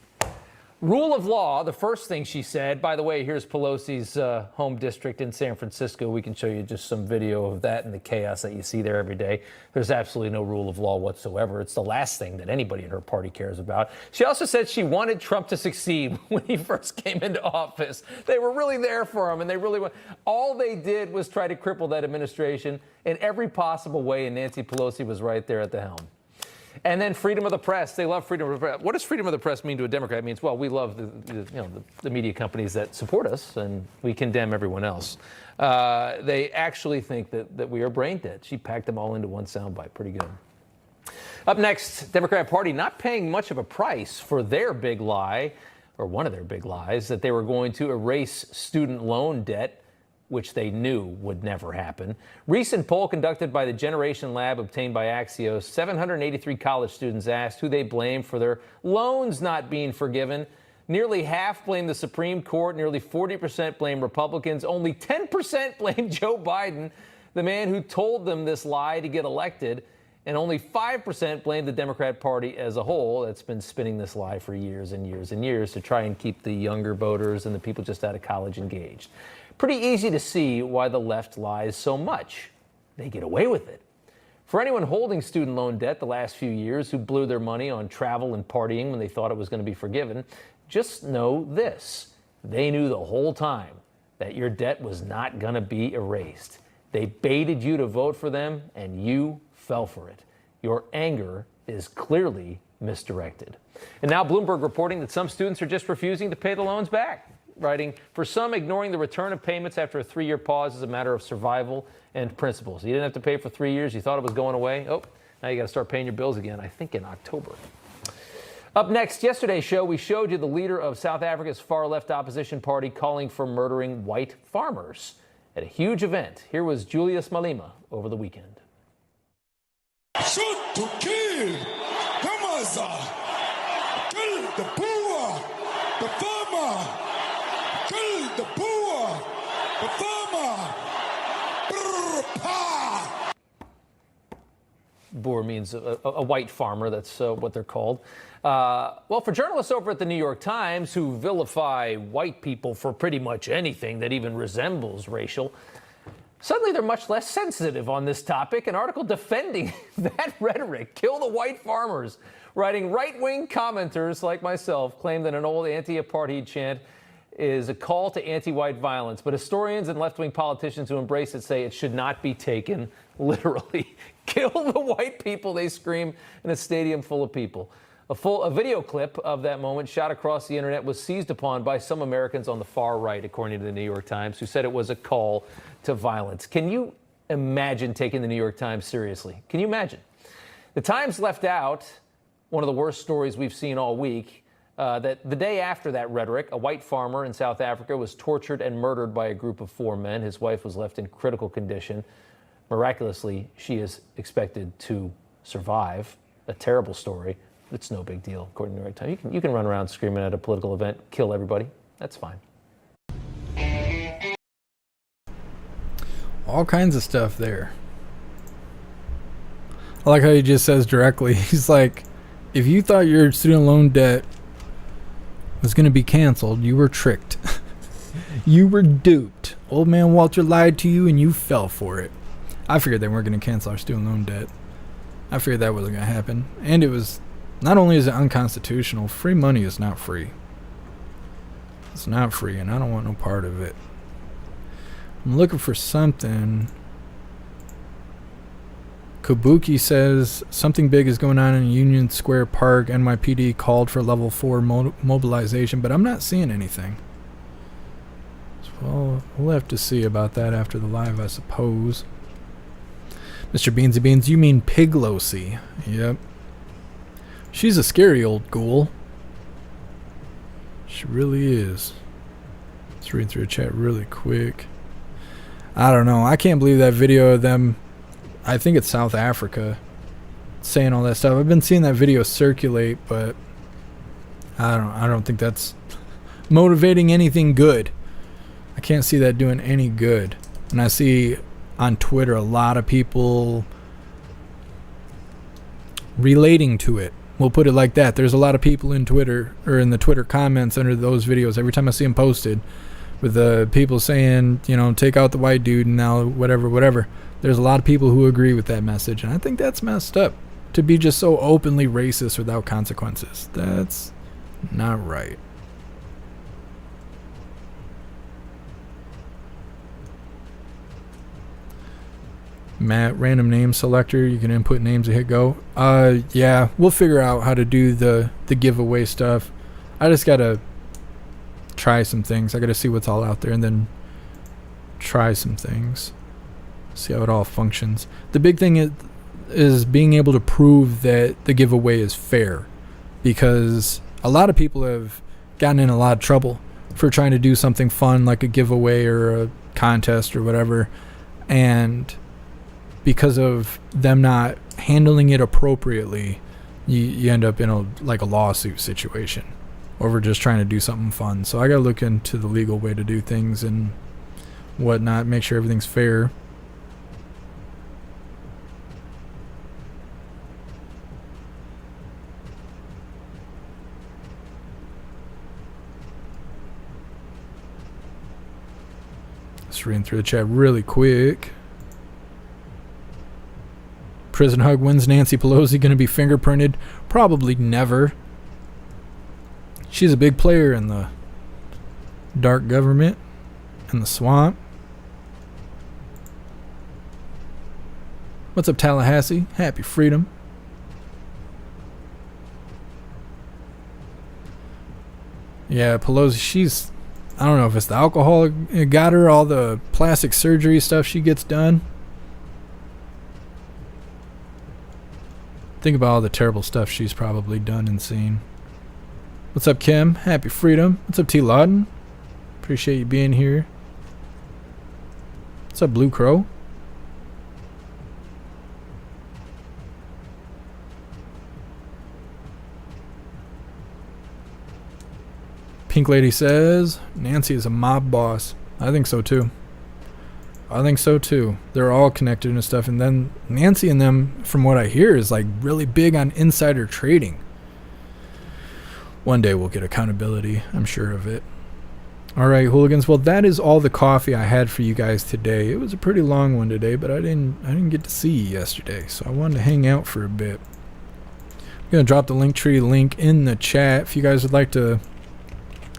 Rule of law, the first thing she said. By the way, here's Pelosi's home district in San Francisco. We can show you just some video of that and the chaos that you see there every day. There's absolutely no rule of law whatsoever. It's the last thing that anybody in her party cares about. She also said she wanted Trump to succeed when he first came into office. They were really there for him, and they really went. All they did was try to cripple that administration in every possible way, and Nancy Pelosi was right there at the helm. And then freedom of the press. They love freedom of the press. What does freedom of the press mean to a Democrat? It means, well, we love the media companies that support us, and we condemn everyone else. They actually think that we are brain dead. She packed them all into one soundbite. Pretty good. Up next, Democrat Party not paying much of a price for their big lie, or one of their big lies, that they were going to erase student loan debt, which they knew would never happen. Recent poll conducted by the Generation Lab obtained by Axios, 783 college students asked who they blame for their loans not being forgiven. Nearly half blame the Supreme Court, nearly 40% blame Republicans, only 10% blame Joe Biden, the man who told them this lie to get elected, and only 5% blame the Democrat Party as a whole that's been spinning this lie for years and years and years to try and keep the younger voters and the people just out of college engaged. Pretty easy to see why the left lies so much. They get away with it. For anyone holding student loan debt the last few years who blew their money on travel and partying when they thought it was going to be forgiven, just know this. They knew the whole time that your debt was not going to be erased. They baited you to vote for them, and you fell for it. Your anger is clearly misdirected. And now Bloomberg reporting that some students are just refusing to pay the loans back. Writing, for some, ignoring the return of payments after a 3-year pause is a matter of survival and principles. You didn't have to pay for 3 years. You thought it was going away. Oh, now you got to start paying your bills again, I think in October. Up next, yesterday's show, we showed you the leader of South Africa's far-left opposition party calling for murdering white farmers at a huge event. Here was Julius Malema over the weekend. Shoot to kill. Kamaza. Kill the poor. The farmer. Kill the poor, the farmer. Boer means a white farmer. That's what they're called. Well, for journalists over at the New York Times who vilify white people for pretty much anything that even resembles racial, suddenly they're much less sensitive on this topic. An article defending that rhetoric, kill the white farmers, writing right-wing commenters like myself claim that an old anti-apartheid chant is a call to anti-white violence, but historians and left-wing politicians who embrace it say it should not be taken literally. Kill the white people, they scream in a stadium full of people. A video clip of that moment shot across the internet was seized upon by some Americans on the far right, according to the New York Times, who said it was a call to violence. Can you imagine taking the New York Times seriously? Can you imagine? The Times left out one of the worst stories we've seen all week, that the day after that rhetoric, a white farmer in South Africa was tortured and murdered by a group of 4 men. His wife was left in critical condition. Miraculously, she is expected to survive. A terrible story. It's no big deal, according to the New York Times. You can run around screaming at a political event, kill everybody. That's fine. All kinds of stuff there. I like how he just says directly, he's like, if you thought your student loan debt was going to be canceled, you were tricked. You were duped. Old man Walter lied to you and you fell for it. I figured they weren't going to cancel our student loan debt. I figured that wasn't going to happen. And it was, not only is it unconstitutional, free money is not free. It's not free, and I don't want no part of it. I'm looking for something. Kabuki says something big is going on in Union Square Park. NYPD called for level 4 mobilization, but I'm not seeing anything. So we'll have to see about that after the live, I suppose. Mr. Beansy Beans, you mean Pelosi? Yep. She's a scary old ghoul. She really is. Let's read through the chat really quick. I don't know. I can't believe that video of them. I think it's South Africa saying all that stuff. I've been seeing that video circulate, but I don't think that's motivating anything good. I can't see that doing any good. And I see on Twitter a lot of people relating to it. We'll put it like that. There's a lot of people in Twitter or in the Twitter comments under those videos every time I see them posted with the people saying, you know, take out the white dude and now whatever. There's a lot of people who agree with that message, and I think that's messed up. To be just so openly racist without consequences. That's not right. Matt, random name selector. You can input names and hit go. Yeah, we'll figure out how to do the giveaway stuff. I just gotta try some things. I gotta see what's all out there and then try some things. See how it all functions. The big thing is being able to prove that the giveaway is fair, because a lot of people have gotten in a lot of trouble for trying to do something fun like a giveaway or a contest or whatever, and because of them not handling it appropriately, you end up in a lawsuit situation over just trying to do something fun. So I gotta look into the legal way to do things and whatnot, make sure everything's fair. Just reading through the chat really quick. Prison hug, when's Nancy Pelosi going to be fingerprinted? Probably never. She's a big player in the dark government and the swamp. What's up, Tallahassee? Happy freedom. Yeah, Pelosi, she's... I don't know if it's the alcohol that got her, all the plastic surgery stuff she gets done. Think about all the terrible stuff she's probably done and seen. What's up, Kim? Happy freedom. What's up, T. Lawden? Appreciate you being here. What's up, Blue Crow? Pink Lady says, Nancy is a mob boss. I think so too. They're all connected and stuff. And then Nancy and them, from what I hear, is like really big on insider trading. One day we'll get accountability. I'm sure of it. All right, hooligans. Well, that is all the coffee I had for you guys today. It was a pretty long one today, but I didn't get to see you yesterday, so I wanted to hang out for a bit. I'm going to drop the Linktree link in the chat if you guys would like to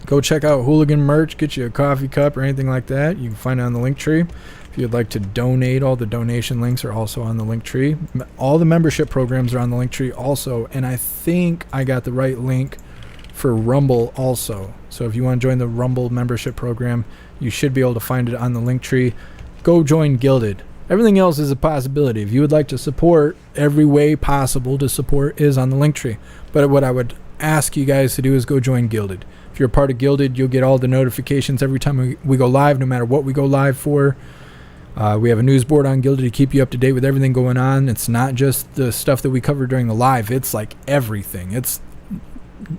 go check out Hooligan merch, get you a coffee cup or anything like that. You can find it on the Linktree. If you'd like to donate, all the donation links are also on the link tree. All the membership programs are on the link tree also, and I think I got the right link for Rumble also. So if you want to join the Rumble membership program, you should be able to find it on the link tree. Go join Gilded. Everything else is a possibility. If you would like to support, every way possible to support is on the link tree. But what I would ask you guys to do is go join Gilded. If you're a part of Gilded, you'll get all the notifications every time we go live, no matter what we go live for. We have a news board on Gilded to keep you up to date with everything going on. It's not just the stuff that we cover during the live. It's like everything. It's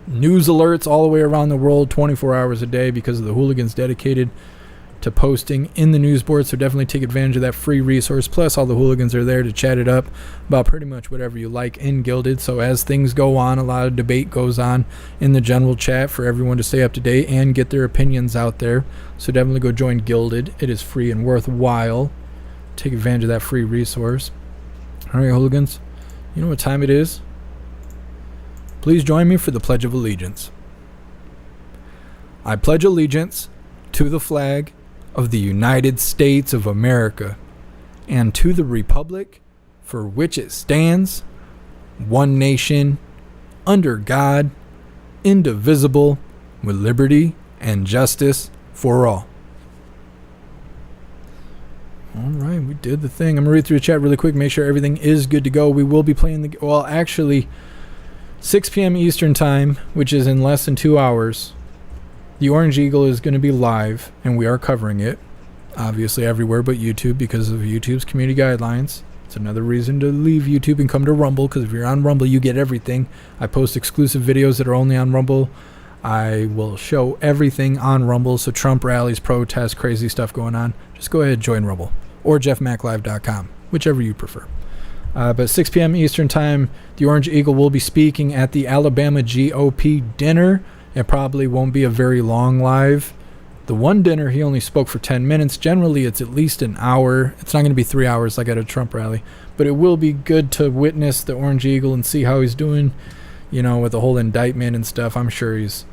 news alerts all the way around the world, 24 hours a day, because of the Hooligans dedicated to posting in the news board. So definitely take advantage of that free resource. Plus, all the Hooligans are there to chat it up about pretty much whatever you like in Gilded. So as things go on, a lot of debate goes on in the general chat for everyone to stay up to date and get their opinions out there. So definitely go join Gilded. It is free and worthwhile. Take advantage of that free resource. All right, Hooligans, you know what time it is? Please join me for the Pledge of Allegiance. I pledge allegiance to the flag of the United States of America and to the republic for which it stands, one nation, under God, indivisible, with liberty and justice for all. All right, we did the thing. I'm going to read through the chat really quick, make sure everything is good to go. We will be playing the... Well, actually, 6 p.m. Eastern Time, which is in less than 2 hours, the Orange Eagle is going to be live, and we are covering it, obviously everywhere but YouTube because of YouTube's community guidelines. It's another reason to leave YouTube and come to Rumble, because if you're on Rumble, you get everything. I post exclusive videos that are only on Rumble. I will show everything on Rumble, so Trump rallies, protests, crazy stuff going on. Just go ahead and join Rumble, or jeffmaclive.com, whichever you prefer. But 6 p.m. Eastern Time, the Orange Eagle will be speaking at the Alabama GOP dinner. It probably won't be a very long live. The one dinner, he only spoke for 10 minutes. Generally, it's at least an hour. It's not going to be 3 hours like at a Trump rally. But it will be good to witness the Orange Eagle and see how he's doing, you know, with the whole indictment and stuff. I'm sure he's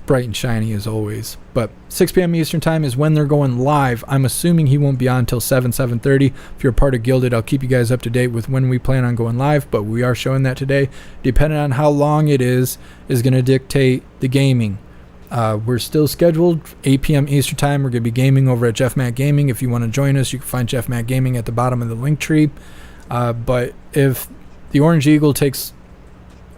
bright and shiny as always. But 6 p.m. Eastern Time is when they're going live. I'm assuming he won't be on until 7:30. If you're a part of Gilded, I'll keep you guys up to date with when we plan on going live, but we are showing that today. Depending on how long it is going to dictate the gaming. We're still scheduled 8 p.m. Eastern Time. We're going to be gaming over at Jeff Mac Gaming. If you want to join us, you can find Jeff Mac Gaming at the bottom of the link tree. But if the Orange Eagle takes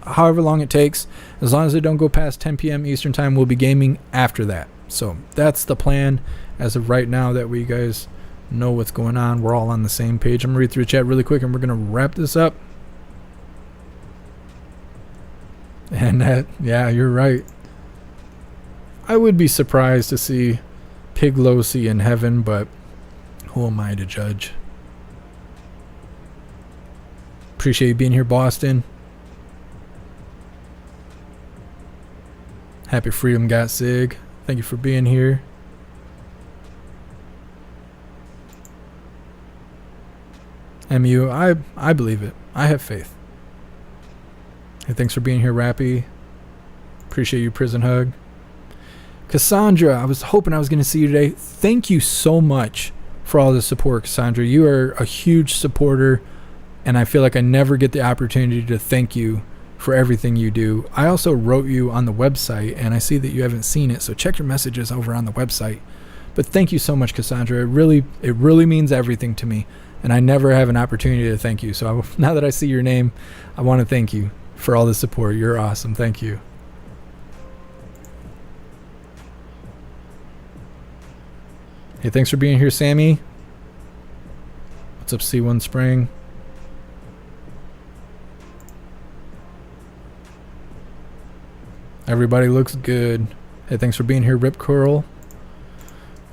however long it takes, as long as it don't go past 10 p.m. Eastern Time, we'll be gaming after that. So that's the plan as of right now, that we guys know what's going on. We're all on the same page. I'm going to read through the chat really quick, and we're going to wrap this up. And that, yeah, you're right. I would be surprised to see Pelosi in heaven, but who am I to judge? Appreciate you being here, Boston. Happy Freedom Got Sig. Thank you for being here. MU, I believe it. I have faith. Hey, thanks for being here, Rappy. Appreciate you, Prison Hug. Cassandra, I was hoping I was going to see you today. Thank you so much for all the support, Cassandra. You are a huge supporter, and I feel like I never get the opportunity to thank you for everything you do. I also wrote you on the website, and I see that you haven't seen it, so check your messages over on the website. But thank you so much, Cassandra. It really means everything to me, and I never have an opportunity to thank you. So now that I see your name, I want to thank you for all the support. You're awesome. Thank you. Hey, thanks for being here, Sammy. What's up, C1 Spring? Everybody looks good. Hey, thanks for being here, Rip Curl.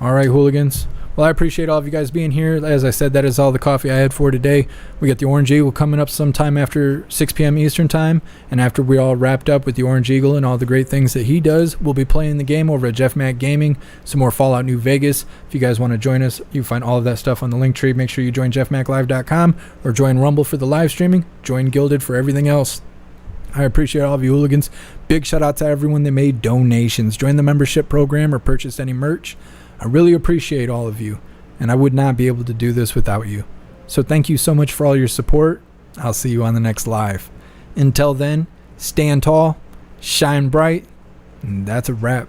All right, Hooligans. Well, I appreciate all of you guys being here. As I said, that is all the coffee I had for today. We got the Orange Eagle coming up sometime after 6 p.m. Eastern Time. And after we all wrapped up with the Orange Eagle and all the great things that he does, we'll be playing the game over at Jeff Mac Gaming. Some more Fallout New Vegas. If you guys want to join us, you can find all of that stuff on the link tree. Make sure you join jeffmaclive.com or join Rumble for the live streaming. Join Gilded for everything else. I appreciate all of you Hooligans. Big shout out to everyone that made donations, joined the membership program, or purchased any merch. I really appreciate all of you. and I would not be able to do this without you. So thank you so much for all your support. I'll see you on the next live. Until then, stand tall, shine bright, and that's a wrap.